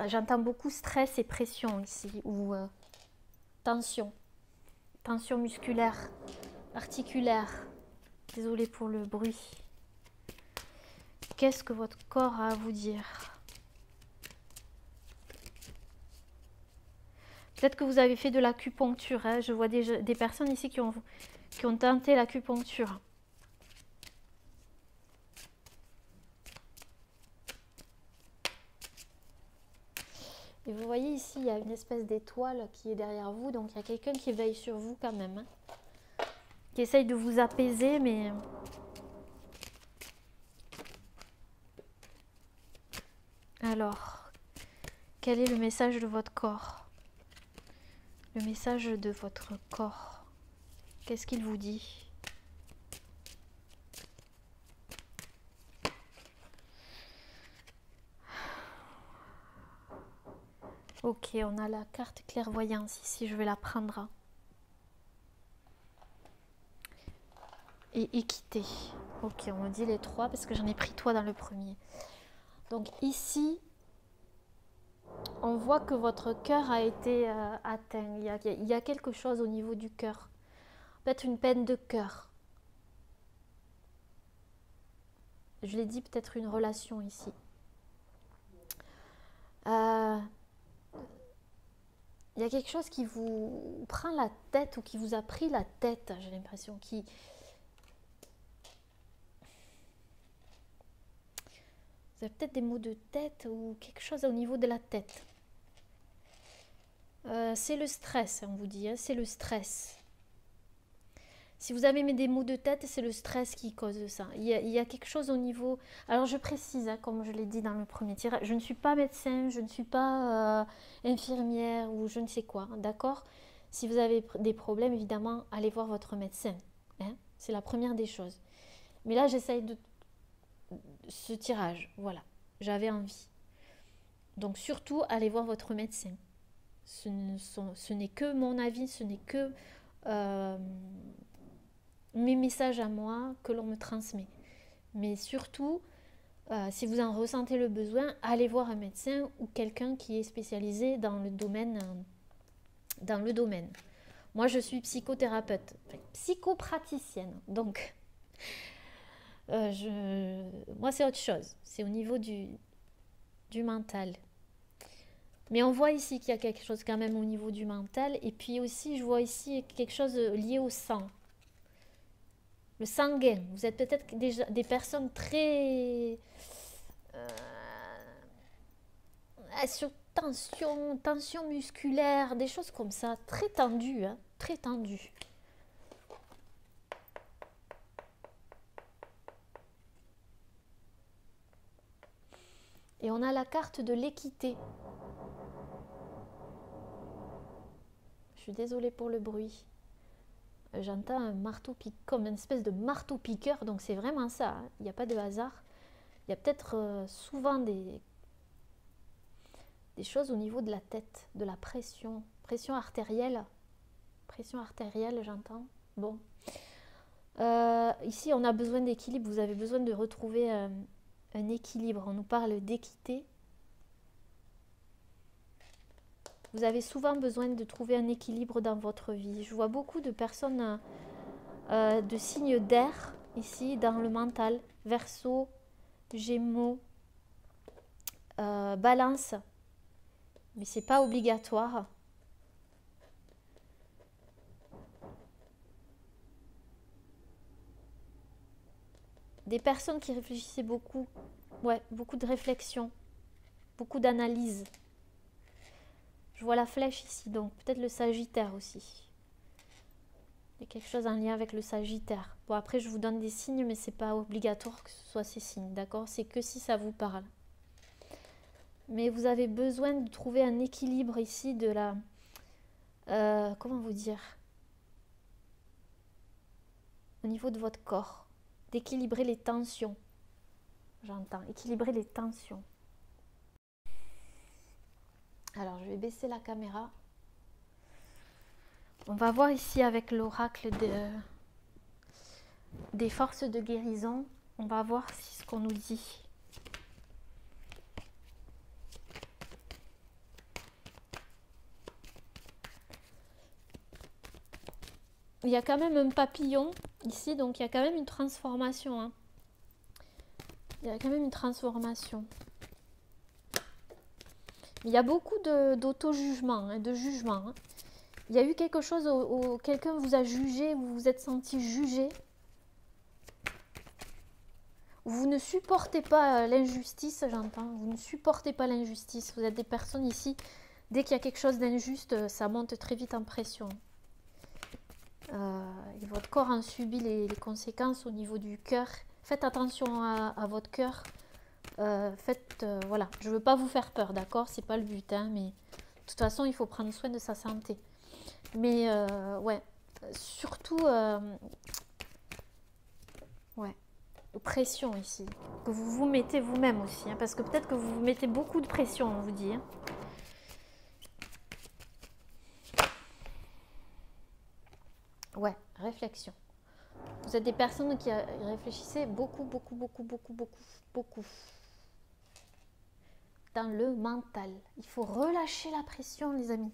j'entends beaucoup stress et pression ici, ou tension musculaire, articulaire. Désolée pour le bruit. qu'est-ce que votre corps a à vous dire? Peut-être que vous avez fait de l'acupuncture, hein. Je vois des personnes ici qui ont tenté l'acupuncture. Et vous voyez ici, il y a une espèce d'étoile qui est derrière vous, donc il y a quelqu'un qui veille sur vous quand même, hein, qui essaye de vous apaiser, mais... Alors, quel est le message de votre corps? Le message de votre corps, qu'est-ce qu'il vous dit? Ok, on a la carte clairvoyance ici, je vais la prendre. Et équité. Ok, on me dit les trois parce que j'en ai pris toi dans le premier. Donc ici, on voit que votre cœur a été atteint. Il y a quelque chose au niveau du cœur. Peut-être une peine de cœur. Je l'ai dit, peut-être une relation ici. Il y a quelque chose qui vous prend la tête ou qui vous a pris la tête, j'ai l'impression. Vous avez peut-être des maux de tête ou quelque chose au niveau de la tête. C'est le stress, on vous dit, hein, c'est le stress. Si vous avez des maux de tête, c'est le stress qui cause ça. Il y a quelque chose au niveau... Alors je précise, hein, comme je l'ai dit dans le premier tirage, je ne suis pas médecin, je ne suis pas infirmière ou je ne sais quoi, d'accord? Si vous avez des problèmes, évidemment, allez voir votre médecin. Hein, c'est la première des choses. Mais là, j'essaye de... Ce tirage, voilà, j'avais envie. Donc surtout, allez voir votre médecin. Ce n'est que mon avis, ce n'est que... mes messages à moi que l'on me transmet. Mais surtout, si vous en ressentez le besoin, allez voir un médecin ou quelqu'un qui est spécialisé dans le domaine. Moi, je suis psychothérapeute, psychopraticienne. Donc, moi, c'est autre chose. C'est au niveau du mental. Mais on voit ici qu'il y a quelque chose quand même au niveau du mental. Et puis aussi, je vois ici quelque chose lié au sang. Le sanguin, vous êtes peut-être déjà des personnes très sur tension musculaire, des choses comme ça, très tendues, hein, très tendues. Et on a la carte de l'équité. Je suis désolée pour le bruit. J'entends un marteau piqueur, comme une espèce de marteau piqueur, donc c'est vraiment ça, hein. Il n'y a pas de hasard. Il y a peut-être souvent des choses au niveau de la tête, de la pression artérielle. Pression artérielle, j'entends. Bon. Ici, on a besoin d'équilibre, vous avez besoin de retrouver un équilibre. On nous parle d'équité. Vous avez souvent besoin de trouver un équilibre dans votre vie. Je vois beaucoup de personnes de signes d'air ici dans le mental. Verseau, Gémeaux, Balance. Mais c'est pas obligatoire. Des personnes qui réfléchissaient beaucoup. Ouais, beaucoup de réflexion. Beaucoup d'analyse. Je vois la flèche ici, donc peut-être le Sagittaire aussi. Il y a quelque chose en lien avec le Sagittaire. Bon, après, je vous donne des signes, mais c'est pas obligatoire que ce soit ces signes, d'accord? C'est que si ça vous parle. Mais vous avez besoin de trouver un équilibre ici de la... comment vous dire? Au niveau de votre corps. D'équilibrer les tensions. J'entends, équilibrer les tensions. Alors, je vais baisser la caméra. On va voir ici avec l'oracle des forces de guérison. On va voir ce qu'on nous dit. Il y a quand même un papillon ici, donc il y a quand même une transformation. Hein. Il y a quand même une transformation. Il y a beaucoup d'auto-jugement, de jugement. Hein. Il y a eu quelque chose où quelqu'un vous a jugé, où vous vous êtes senti jugé. Vous ne supportez pas l'injustice, j'entends. Vous ne supportez pas l'injustice. Vous êtes des personnes ici, dès qu'il y a quelque chose d'injuste, ça monte très vite en pression. Et votre corps en subit les conséquences au niveau du cœur. Faites attention à votre cœur. Voilà, je ne veux pas vous faire peur, d'accord? C'est pas le but, hein, mais de toute façon, il faut prendre soin de sa santé. Mais ouais, surtout, ouais, pression ici, que vous vous mettez vous-même aussi, hein, parce que peut-être que vous vous mettez beaucoup de pression, on vous dit. Hein. Ouais, réflexion. Vous êtes des personnes qui réfléchissez beaucoup, beaucoup, beaucoup, beaucoup, beaucoup, beaucoup. Dans le mental. Il faut relâcher la pression, les amis.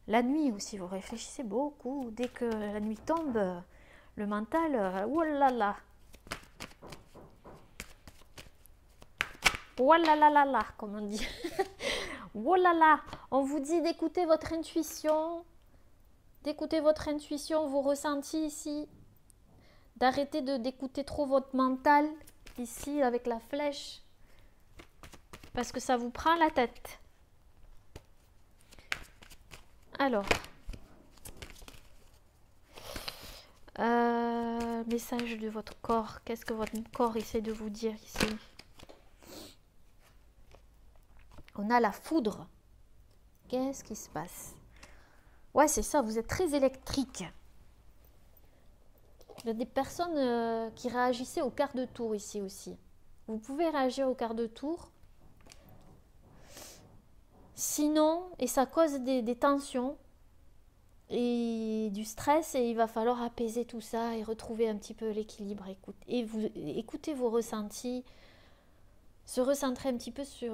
La nuit aussi, vous réfléchissez beaucoup. Dès que la nuit tombe, le mental, oh là là. Oh là là là là, comme on dit. Oh là là, on vous dit d'écouter votre intuition. D'écouter votre intuition, vos ressentis ici. D'arrêter d'écouter trop votre mental, ici, avec la flèche. Parce que ça vous prend la tête. Alors. Message de votre corps. Qu'est-ce que votre corps essaie de vous dire ici? On a la foudre. Qu'est-ce qui se passe? Ouais, c'est ça, vous êtes très électrique. Il y a des personnes qui réagissaient au quart de tour ici aussi. Vous pouvez réagir au quart de tour. Sinon, et ça cause des tensions et du stress, et il va falloir apaiser tout ça et retrouver un petit peu l'équilibre. Écoutez vos ressentis, se recentrer un petit peu sur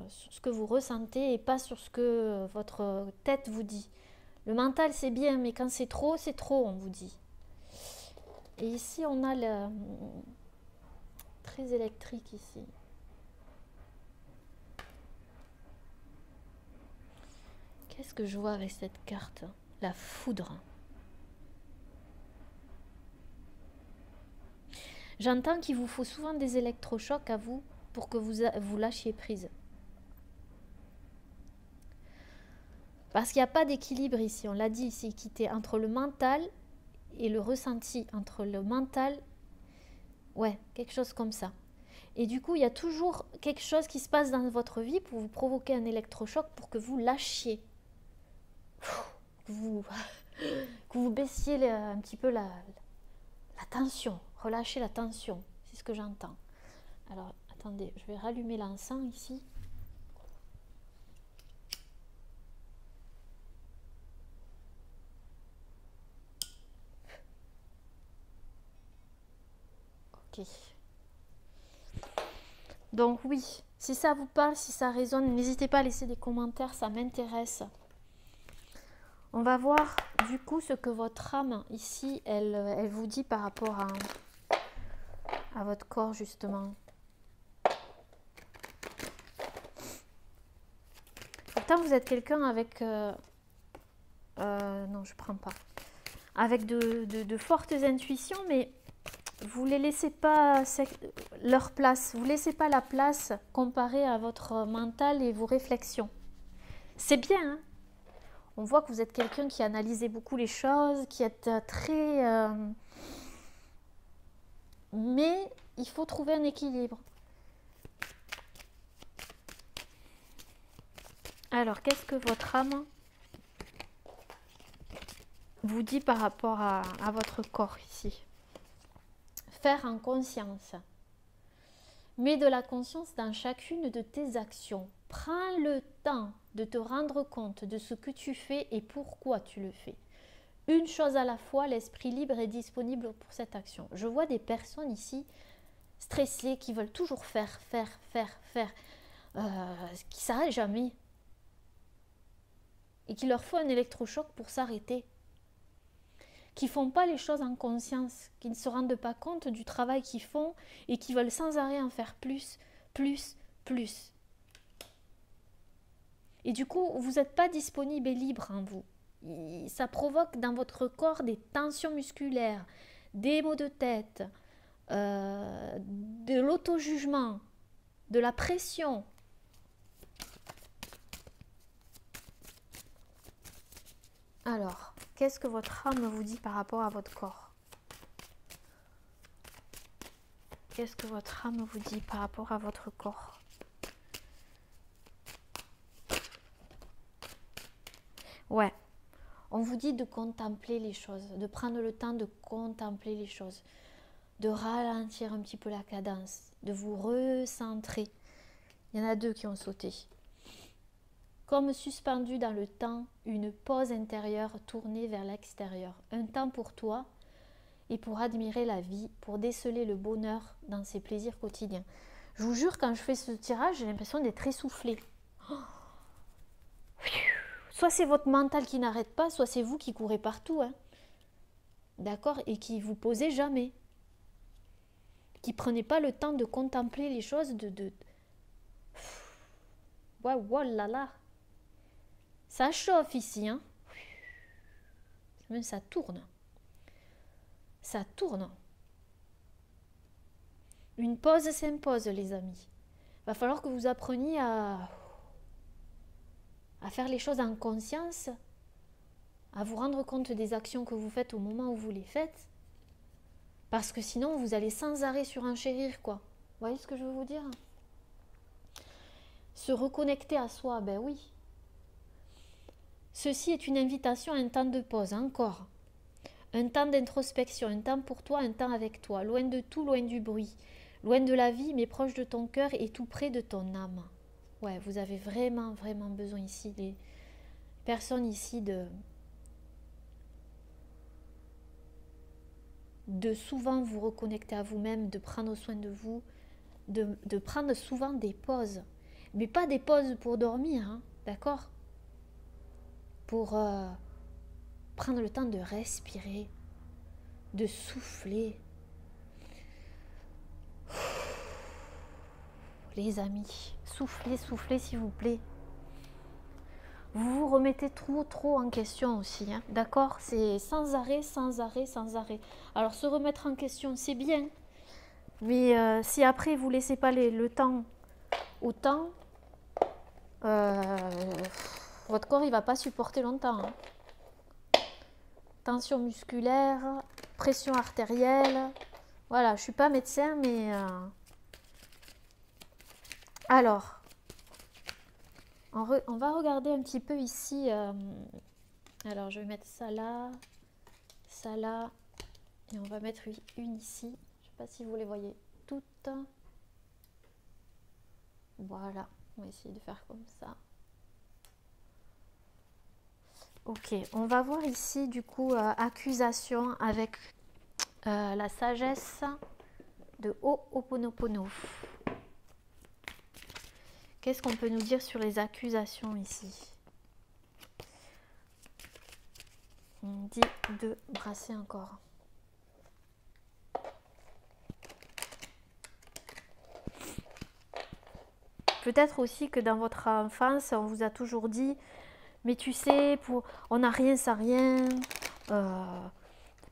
ce que vous ressentez et pas sur ce que votre tête vous dit. Le mental, c'est bien, mais quand c'est trop, on vous dit. Et ici, on a le très électrique ici. Qu'est-ce que je vois avec cette carte? La foudre. J'entends qu'il vous faut souvent des électrochocs à vous pour que vous lâchiez prise. Parce qu'il n'y a pas d'équilibre ici, on l'a dit ici, quitter entre le mental et le ressenti, entre le mental, ouais, quelque chose comme ça. Et du coup, il y a toujours quelque chose qui se passe dans votre vie pour vous provoquer un électrochoc pour que vous lâchiez. Que vous baissiez un petit peu la tension, relâchez la tension, c'est ce que j'entends. Alors, attendez, je vais rallumer l'encens ici. Ok. Donc oui, si ça vous parle, si ça résonne, n'hésitez pas à laisser des commentaires, ça m'intéresse. On va voir du coup ce que votre âme ici, elle vous dit par rapport à votre corps justement. Pourtant vous êtes quelqu'un avec... non, je ne prends pas. Avec de fortes intuitions, mais vous ne les laissez pas leur place. Vous ne laissez pas la place comparée à votre mental et vos réflexions. C'est bien, hein? On voit que vous êtes quelqu'un qui analysez beaucoup les choses, qui êtes très... Mais il faut trouver un équilibre. Alors, qu'est-ce que votre âme vous dit par rapport à votre corps ici? Faire en conscience. Mets de la conscience dans chacune de tes actions. Prends le temps de te rendre compte de ce que tu fais et pourquoi tu le fais. Une chose à la fois, l'esprit libre est disponible pour cette action. Je vois des personnes ici stressées qui veulent toujours faire, qui ne s'arrêtent jamais. Et qu'il leur faut un électrochoc pour s'arrêter. qui ne font pas les choses en conscience, qui ne se rendent pas compte du travail qu'ils font et qui veulent sans arrêt en faire plus, plus, plus. Et du coup, vous n'êtes pas disponible et libre en vous. Ça provoque dans votre corps des tensions musculaires, des maux de tête, de l'auto-jugement, de la pression. Alors, qu'est-ce que votre âme vous dit par rapport à votre corps? Qu'est-ce que votre âme vous dit par rapport à votre corps? Ouais, on vous dit de contempler les choses, de prendre le temps de contempler les choses, de ralentir un petit peu la cadence, de vous recentrer. Il y en a deux qui ont sauté. Comme suspendu dans le temps, une pause intérieure tournée vers l'extérieur. Un temps pour toi et pour admirer la vie, pour déceler le bonheur dans ses plaisirs quotidiens. Je vous jure, quand je fais ce tirage, j'ai l'impression d'être essoufflée. Soit c'est votre mental qui n'arrête pas, soit c'est vous qui courez partout. Hein. D'accord? Et qui vous posez jamais. Qui prenez pas le temps de contempler les choses, Wow là là. Ça chauffe ici, hein. Même ça tourne. Ça tourne. Une pause s'impose, les amis. Il va falloir que vous appreniez à faire les choses en conscience, à vous rendre compte des actions que vous faites au moment où vous les faites, parce que sinon vous allez sans arrêt surenchérir, quoi. Vous voyez ce que je veux vous dire? Se reconnecter à soi, ben oui. Ceci est une invitation à un temps de pause, encore. Un temps d'introspection, un temps pour toi, un temps avec toi, loin de tout, loin du bruit, loin de la vie, mais proche de ton cœur et tout près de ton âme. Ouais, vous avez vraiment, vraiment besoin ici, les personnes ici, de souvent vous reconnecter à vous-même, de prendre soin de vous, de prendre souvent des pauses. Mais pas des pauses pour dormir, hein, d'accord? Pour prendre le temps de respirer, de souffler. Les amis, soufflez, soufflez s'il vous plaît. Vous vous remettez trop en question aussi, hein, d'accord? C'est sans arrêt, sans arrêt, sans arrêt. Alors se remettre en question, c'est bien. Mais si après vous ne laissez pas le temps au temps, votre corps il va pas supporter longtemps. Hein. Tension musculaire, pression artérielle. Voilà, je suis pas médecin, mais alors, on va regarder un petit peu ici. Alors, je vais mettre ça là, et on va mettre une ici. Je sais pas si vous les voyez toutes. Voilà, on va essayer de faire comme ça. Ok, on va voir ici du coup accusation avec la sagesse de Ho'oponopono. Qu'est-ce qu'on peut nous dire sur les accusations ici? On dit de brasser encore. Peut-être aussi que dans votre enfance, on vous a toujours dit, mais tu sais, on n'a rien sans rien.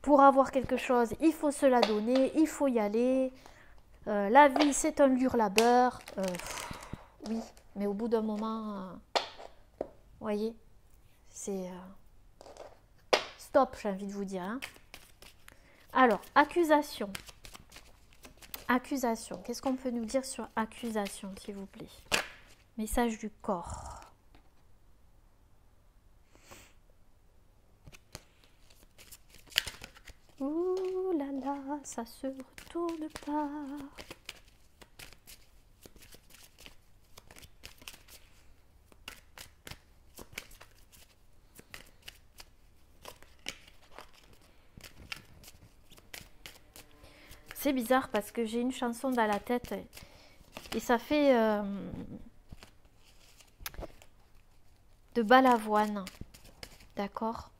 Pour avoir quelque chose, il faut se la donner, il faut y aller. La vie, c'est un dur labeur. Oui, mais au bout d'un moment, vous voyez, c'est stop, j'ai envie de vous dire. Hein. Alors, accusation. Accusation. Qu'est-ce qu'on peut nous dire sur accusation, s'il vous plaît? Message du corps. Ouh là là, ça se retourne pas. C'est bizarre parce que j'ai une chanson dans la tête et ça fait de Balavoine, d'accord?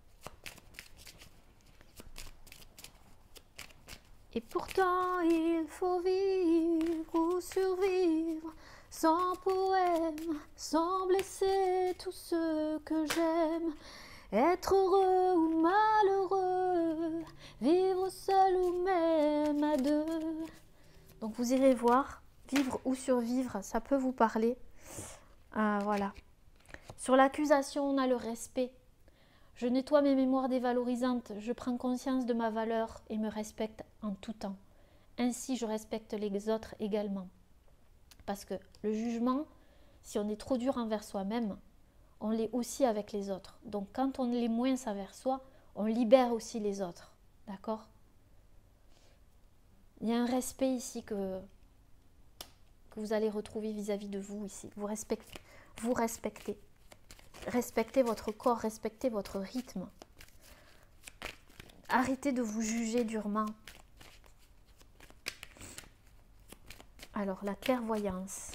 Et pourtant il faut vivre ou survivre, sans poème, sans blesser tous ceux que j'aime. Être heureux ou malheureux, vivre seul ou même à deux. Donc vous irez voir, vivre ou survivre, ça peut vous parler. Voilà. Sur l'accusation, on a le respect. Je nettoie mes mémoires dévalorisantes, je prends conscience de ma valeur et me respecte en tout temps. Ainsi, je respecte les autres également. Parce que le jugement, si on est trop dur envers soi-même, on l'est aussi avec les autres. Donc quand on l'est moins envers soi, on libère aussi les autres. D'accord? Il y a un respect ici que vous allez retrouver vis-à-vis de vous ici. Vous respectez. Respectez votre corps, respectez votre rythme. Arrêtez de vous juger durement. Alors, la clairvoyance.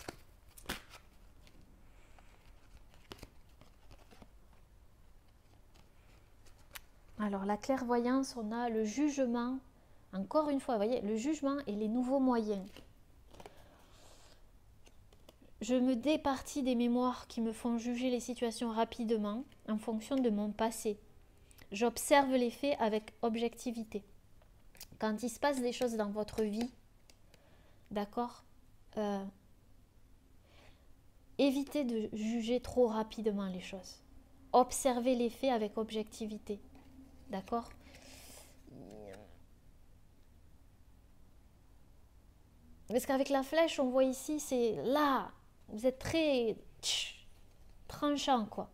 Alors, la clairvoyance, on a le jugement. Encore une fois, vous voyez, le jugement et les nouveaux moyens. Je me départis des mémoires qui me font juger les situations rapidement en fonction de mon passé. J'observe les faits avec objectivité. Quand il se passe des choses dans votre vie, d'accord, évitez de juger trop rapidement les choses. Observez les faits avec objectivité. D'accord? Parce qu'avec la flèche, on voit ici, c'est là. Vous êtes très tranchant, quoi.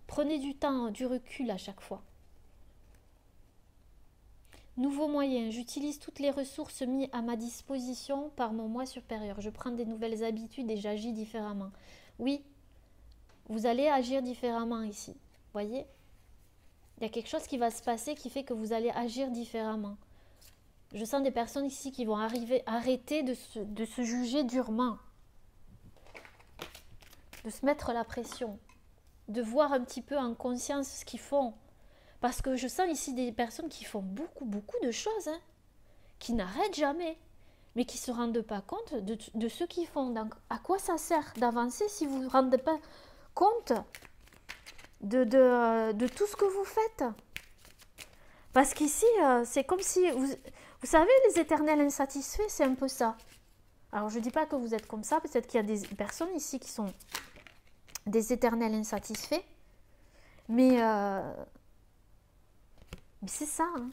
Prenez du temps, du recul à chaque fois. Nouveaux moyens. J'utilise toutes les ressources mises à ma disposition par mon moi supérieur. Je prends des nouvelles habitudes et j'agis différemment. Oui, vous allez agir différemment ici. Voyez? Il y a quelque chose qui va se passer qui fait que vous allez agir différemment. Je sens des personnes ici qui vont arrêter de se juger durement. De se mettre la pression. De voir un petit peu en conscience ce qu'ils font. Parce que je sens ici des personnes qui font beaucoup de choses, hein, qui n'arrêtent jamais, mais qui ne se rendent pas compte de ce qu'ils font. Donc, à quoi ça sert d'avancer si vous ne vous rendez pas compte de tout ce que vous faites? Parce qu'ici, c'est comme si, vous savez, les éternels insatisfaits, c'est un peu ça. Alors, je ne dis pas que vous êtes comme ça, peut-être qu'il y a des personnes ici qui sont des éternels insatisfaits, mais c'est ça. Hein.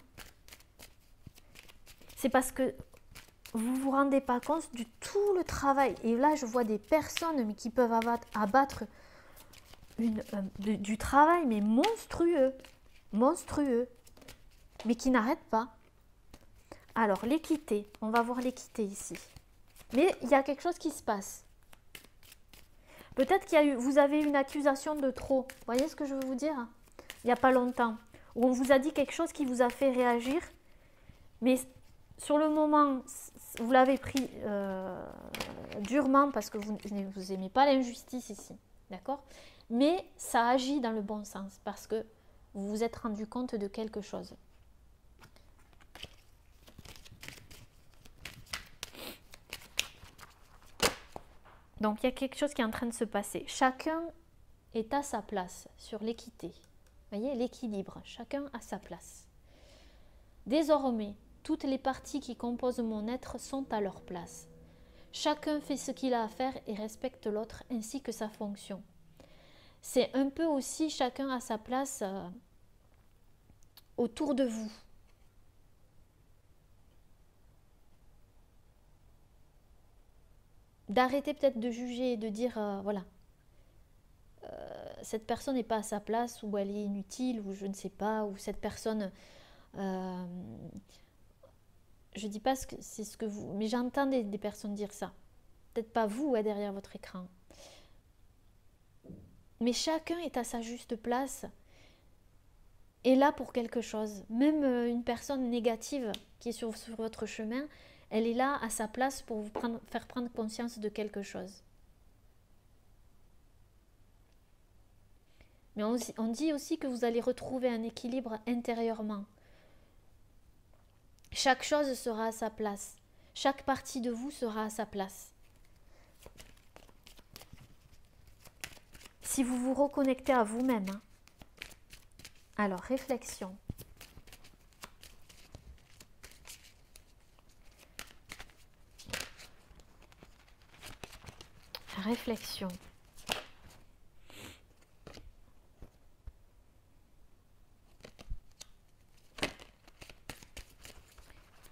C'est parce que vous ne vous rendez pas compte de tout le travail. Et là, je vois des personnes qui peuvent abattre du travail, mais monstrueux. Monstrueux. Mais qui n'arrêtent pas. Alors, l'équité. On va voir l'équité ici. Mais il y a quelque chose qui se passe. Peut-être vous avez une accusation de trop. Vous voyez ce que je veux vous dire? Il n'y a pas longtemps. Où on vous a dit quelque chose qui vous a fait réagir. Mais sur le moment, vous l'avez pris durement parce que vous n'aimez pas l'injustice ici. D'accord? Mais ça agit dans le bon sens parce que vous vous êtes rendu compte de quelque chose. Donc, il y a quelque chose qui est en train de se passer. Chacun est à sa place sur l'équité. Vous voyez, l'équilibre. Chacun à sa place. Désormais, toutes les parties qui composent mon être sont à leur place. Chacun fait ce qu'il a à faire et respecte l'autre ainsi que sa fonction. C'est un peu aussi chacun à sa place autour de vous. D'arrêter peut-être de juger et de dire, voilà, cette personne n'est pas à sa place, ou elle est inutile, ou je ne sais pas, ou cette personne... je ne dis pas c'est ce que vous... Mais j'entends des personnes dire ça. Peut-être pas vous, ouais, derrière votre écran. Mais chacun est à sa juste place, est là pour quelque chose. Même une personne négative qui est sur votre chemin, elle est là à sa place pour vous faire prendre conscience de quelque chose. Mais on dit aussi que vous allez retrouver un équilibre intérieurement. Chaque chose sera à sa place. Chaque partie de vous sera à sa place. Si vous vous reconnectez à vous-même, hein. Alors, réflexion. Réflexion.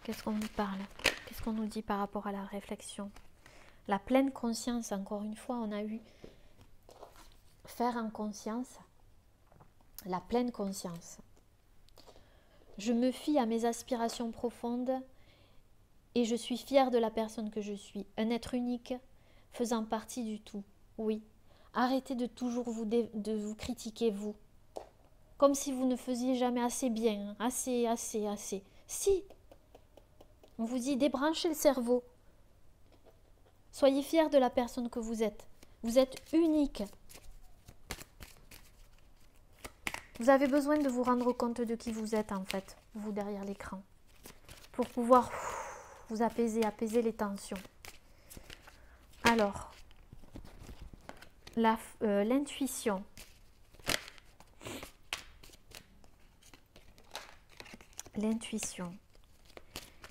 Qu'est-ce qu'on nous parle? Qu'est-ce qu'on nous dit par rapport à la réflexion? La pleine conscience, encore une fois, on a eu faire en conscience, la pleine conscience. Je me fie à mes aspirations profondes et je suis fière de la personne que je suis, un être unique faisant partie du tout. Oui, arrêtez de toujours de vous critiquer, vous. Comme si vous ne faisiez jamais assez bien, assez. Si, on vous dit débranchez le cerveau. Soyez fiers de la personne que vous êtes. Vous êtes unique. Vous avez besoin de vous rendre compte de qui vous êtes en fait, vous derrière l'écran, pour pouvoir vous apaiser les tensions. Alors, l'intuition. L'intuition.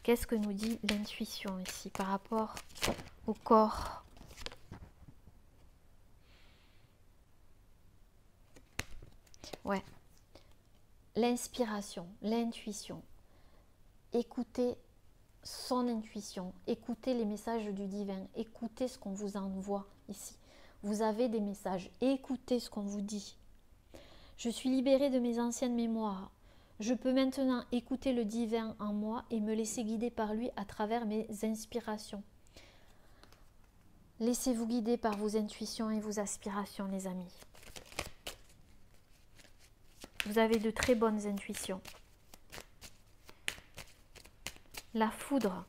Qu'est-ce que nous dit l'intuition ici par rapport au corps? Ouais. L'inspiration, l'intuition. Écoutez son intuition, écoutez les messages du divin, écoutez ce qu'on vous envoie ici. Vous avez des messages, écoutez ce qu'on vous dit. Je suis libérée de mes anciennes mémoires. Je peux maintenant écouter le divin en moi et me laisser guider par lui à travers mes inspirations. Laissez-vous guider par vos intuitions et vos aspirations, les amis. Vous avez de très bonnes intuitions. La foudre.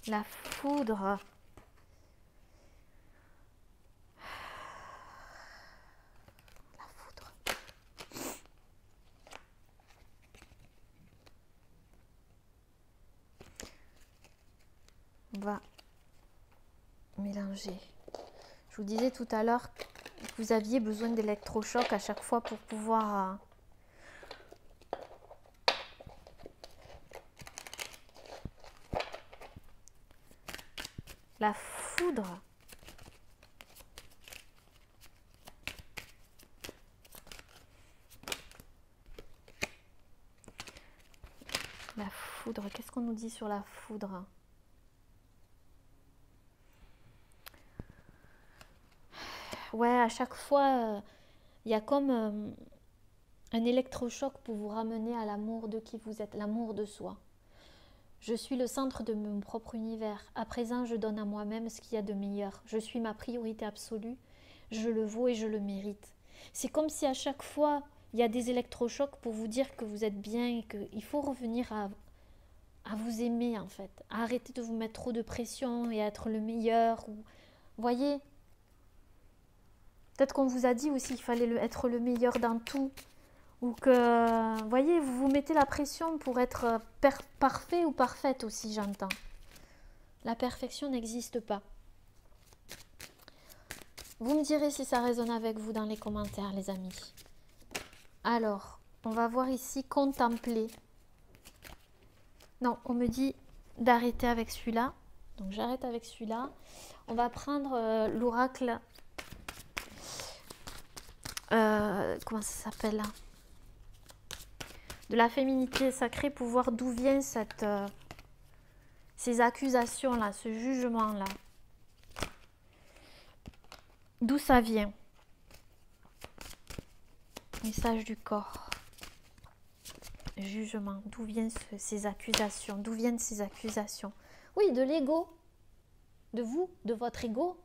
La foudre. La foudre. On va mélanger. Je vous disais tout à l'heure que vous aviez besoin d'électrochocs à chaque fois pour pouvoir... La foudre. La foudre. Qu'est-ce qu'on nous dit sur la foudre? Ouais, à chaque fois, il y a comme un électrochoc pour vous ramener à l'amour de qui vous êtes, l'amour de soi. Je suis le centre de mon propre univers. À présent, je donne à moi-même ce qu'il y a de meilleur. Je suis ma priorité absolue. Je le vaux et je le mérite. C'est comme si à chaque fois, il y a des électrochocs pour vous dire que vous êtes bien et qu'il faut revenir à vous aimer en fait. À arrêter de vous mettre trop de pression et à être le meilleur. Voyez, peut-être qu'on vous a dit aussi qu'il fallait être le meilleur dans tout. Ou que, voyez, vous vous mettez la pression pour être parfait ou parfaite aussi, j'entends. La perfection n'existe pas. Vous me direz si ça résonne avec vous dans les commentaires, les amis. Alors, on va voir ici, contempler. Non, on me dit d'arrêter avec celui-là. Donc, j'arrête avec celui-là. On va prendre l'oracle. Comment ça s'appelle là? De la féminité sacrée pour voir d'où viennent ces accusations-là, ce jugement-là. D'où ça vient? Message du corps. Jugement. D'où viennent ces accusations? D'où viennent ces accusations? Oui, de l'ego. De vous, de votre ego.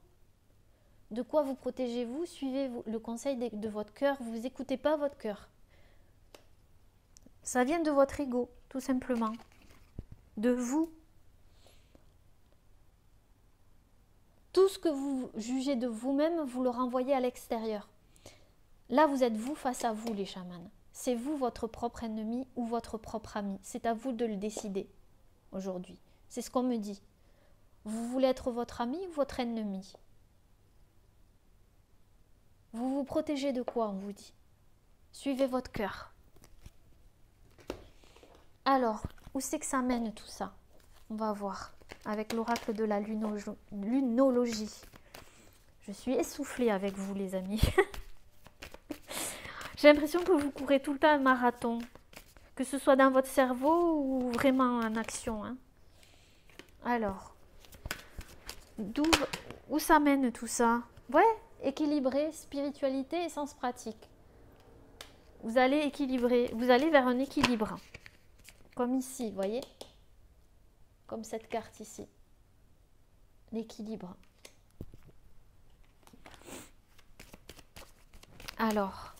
De quoi vous protégez-vous? Suivez le conseil de votre cœur. Vous n'écoutez pas votre cœur. Ça vient de votre ego, tout simplement. De vous. Tout ce que vous jugez de vous-même, vous le renvoyez à l'extérieur. Là, vous êtes vous face à vous, les chamans. c'est vous votre propre ennemi ou votre propre ami. C'est à vous de le décider aujourd'hui. C'est ce qu'on me dit. Vous voulez être votre ami ou votre ennemi? Vous vous protégez de quoi, on vous dit? Suivez votre cœur. Alors, où c'est que ça mène tout ça? On va voir avec l'oracle de la lunologie. Je suis essoufflée avec vous, les amis. J'ai l'impression que vous courez tout le temps un marathon, que ce soit dans votre cerveau ou vraiment en action. Hein. Alors, où ça mène tout ça? Ouais, équilibrer spiritualité et sens pratique. Vous allez équilibrer, vous allez vers un équilibre. Comme ici, vous voyez? Comme cette carte ici. L'équilibre. Alors,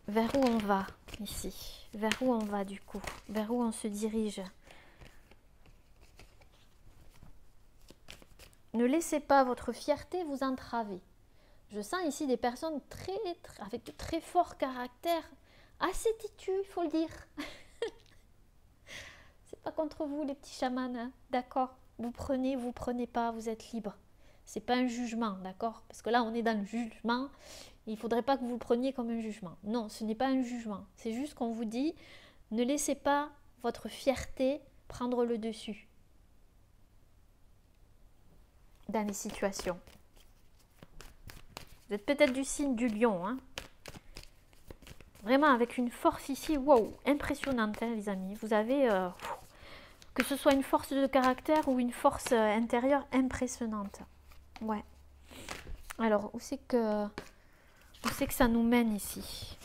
vers où on va ici? Vers où on va du coup? Vers où on se dirige? Ne laissez pas votre fierté vous entraver. Je sens ici des personnes avec de très forts caractères, assez têtus, il faut le dire. C'est pas contre vous les petits chamans, hein, d'accord? Vous prenez pas, vous êtes libre. C'est pas un jugement, d'accord? Parce que là, on est dans le jugement. Il ne faudrait pas que vous le preniez comme un jugement. Non, ce n'est pas un jugement. C'est juste qu'on vous dit, ne laissez pas votre fierté prendre le dessus dans les situations. Vous êtes peut-être du signe du lion, hein? Vraiment avec une force ici, wow, impressionnante, hein, les amis. Vous avez, que ce soit une force de caractère ou une force intérieure impressionnante. Ouais. Alors, où c'est que ça nous mène ici?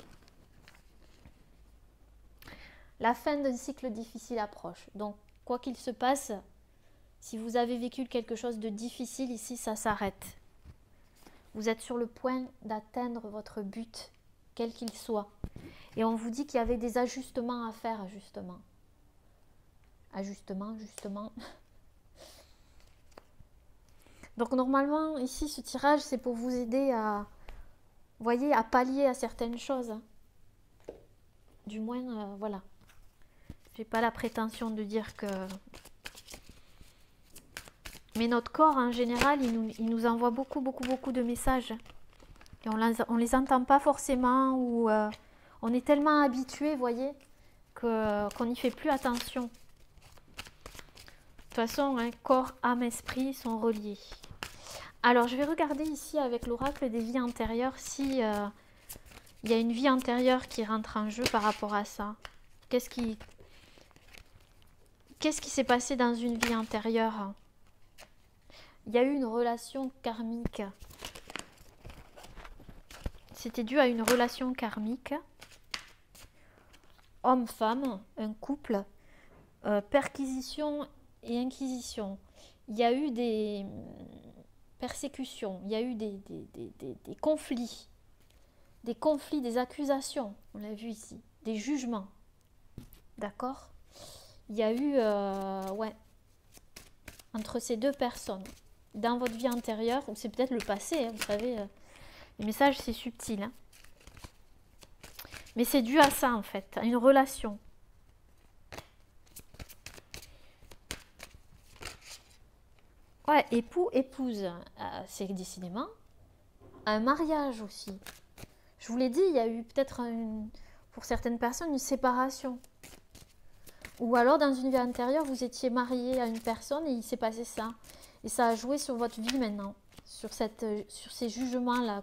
La fin d'un cycle difficile approche. Donc, quoi qu'il se passe, si vous avez vécu quelque chose de difficile ici, ça s'arrête. Vous êtes sur le point d'atteindre votre but, quel qu'il soit. Et on vous dit qu'il y avait des ajustements à faire, justement. Ajustement, justement. Donc normalement, ici, ce tirage, c'est pour vous aider à, voyez, à pallier à certaines choses. Du moins, voilà. J'ai pas la prétention de dire que... Mais notre corps, en général, il nous envoie beaucoup de messages. Et on les entend pas forcément ou on est tellement habitué, voyez, qu'on n'y fait plus attention. De toute façon, hein, corps, âme, esprit sont reliés. Alors, je vais regarder ici avec l'oracle des vies antérieures si il y a une vie antérieure qui rentre en jeu par rapport à ça. Qu'est-ce qui s'est passé dans une vie antérieure? Il y a eu une relation karmique. C'était dû à une relation karmique. Homme-femme, un couple, perquisition et inquisition. Il y a eu des persécutions, il y a eu des conflits. Des conflits, des accusations, on l'a vu ici. Des jugements. D'accord? Il y a eu, ouais, entre ces deux personnes. Dans votre vie antérieure, ou c'est peut-être le passé, hein, vous savez, les messages c'est subtil. Hein. Mais c'est dû à ça en fait, à une relation. Ouais, époux, épouse, c'est décidément un mariage aussi. Je vous l'ai dit, il y a eu peut-être pour certaines personnes une séparation. Ou alors dans une vie antérieure, vous étiez marié à une personne et il s'est passé ça. Et ça a joué sur votre vie maintenant, sur ces jugements-là.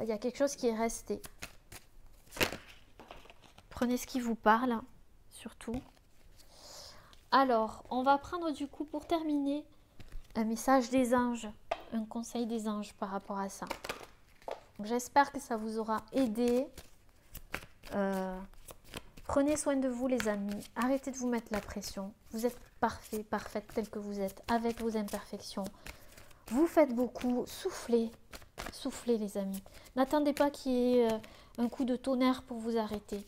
Il y a quelque chose qui est resté. Prenez ce qui vous parle, surtout. Alors, on va prendre du coup, pour terminer, un message des anges, un conseil des anges par rapport à ça. J'espère que ça vous aura aidé. Prenez soin de vous les amis, arrêtez de vous mettre la pression. Vous êtes parfait, parfaite telle que vous êtes, avec vos imperfections. Vous faites beaucoup, soufflez, soufflez les amis. N'attendez pas qu'il y ait un coup de tonnerre pour vous arrêter.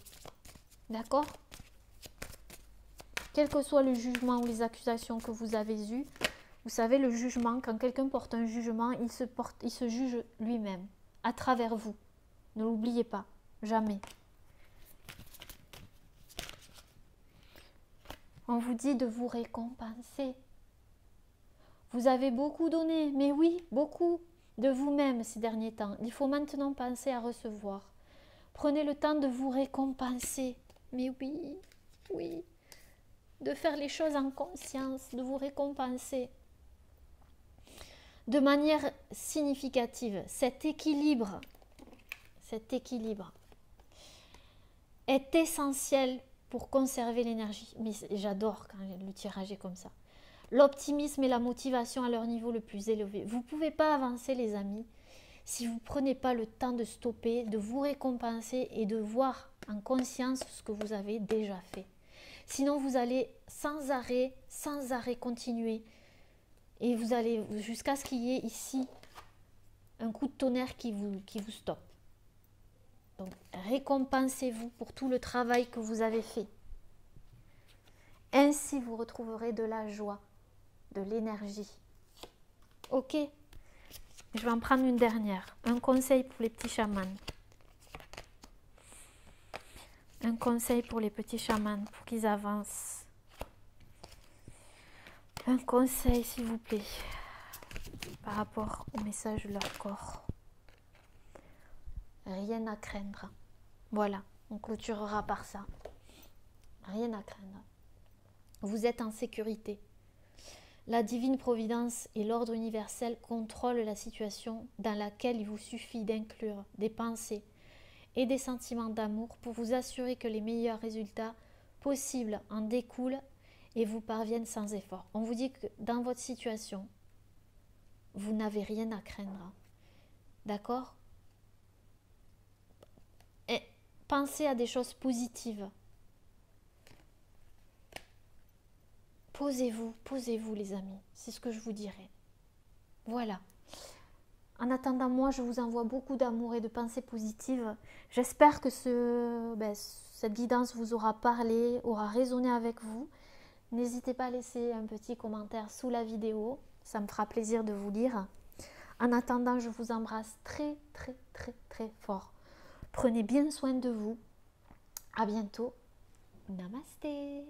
D'accord? Quel que soit le jugement ou les accusations que vous avez eues, vous savez, le jugement, quand quelqu'un porte un jugement, il se juge lui-même, à travers vous. Ne l'oubliez pas. Jamais. On vous dit de vous récompenser. Vous avez beaucoup donné, mais oui, beaucoup de vous-même ces derniers temps. Il faut maintenant penser à recevoir. Prenez le temps de vous récompenser. Mais oui, oui. De faire les choses en conscience, de vous récompenser. De manière significative, cet équilibre est essentiel pour conserver l'énergie. Mais j'adore quand le tirage est comme ça. L'optimisme et la motivation à leur niveau le plus élevé. Vous ne pouvez pas avancer, les amis, si vous ne prenez pas le temps de stopper, de vous récompenser et de voir en conscience ce que vous avez déjà fait. Sinon, vous allez sans arrêt continuer. Et vous allez jusqu'à ce qu'il y ait ici un coup de tonnerre qui vous stoppe. Donc, récompensez-vous pour tout le travail que vous avez fait. Ainsi, vous retrouverez de la joie, de l'énergie. Ok, je vais en prendre une dernière. Un conseil pour les petits chamans. Un conseil pour les petits chamans, pour qu'ils avancent. Un conseil, s'il vous plaît, par rapport au message de leur corps. Rien à craindre. Voilà, on clôturera par ça. Rien à craindre. Vous êtes en sécurité. La divine providence et l'ordre universel contrôlent la situation dans laquelle il vous suffit d'inclure des pensées et des sentiments d'amour pour vous assurer que les meilleurs résultats possibles en découlent et vous parviennent sans effort. On vous dit que dans votre situation, vous n'avez rien à craindre. D'accord ? Et pensez à des choses positives. Posez-vous les amis, c'est ce que je vous dirais. Voilà. En attendant, moi, je vous envoie beaucoup d'amour et de pensées positives. J'espère que cette guidance vous aura parlé, aura résonné avec vous. N'hésitez pas à laisser un petit commentaire sous la vidéo. Ça me fera plaisir de vous lire. En attendant, je vous embrasse très, très, très, très fort. Prenez bien soin de vous. À bientôt. Namasté.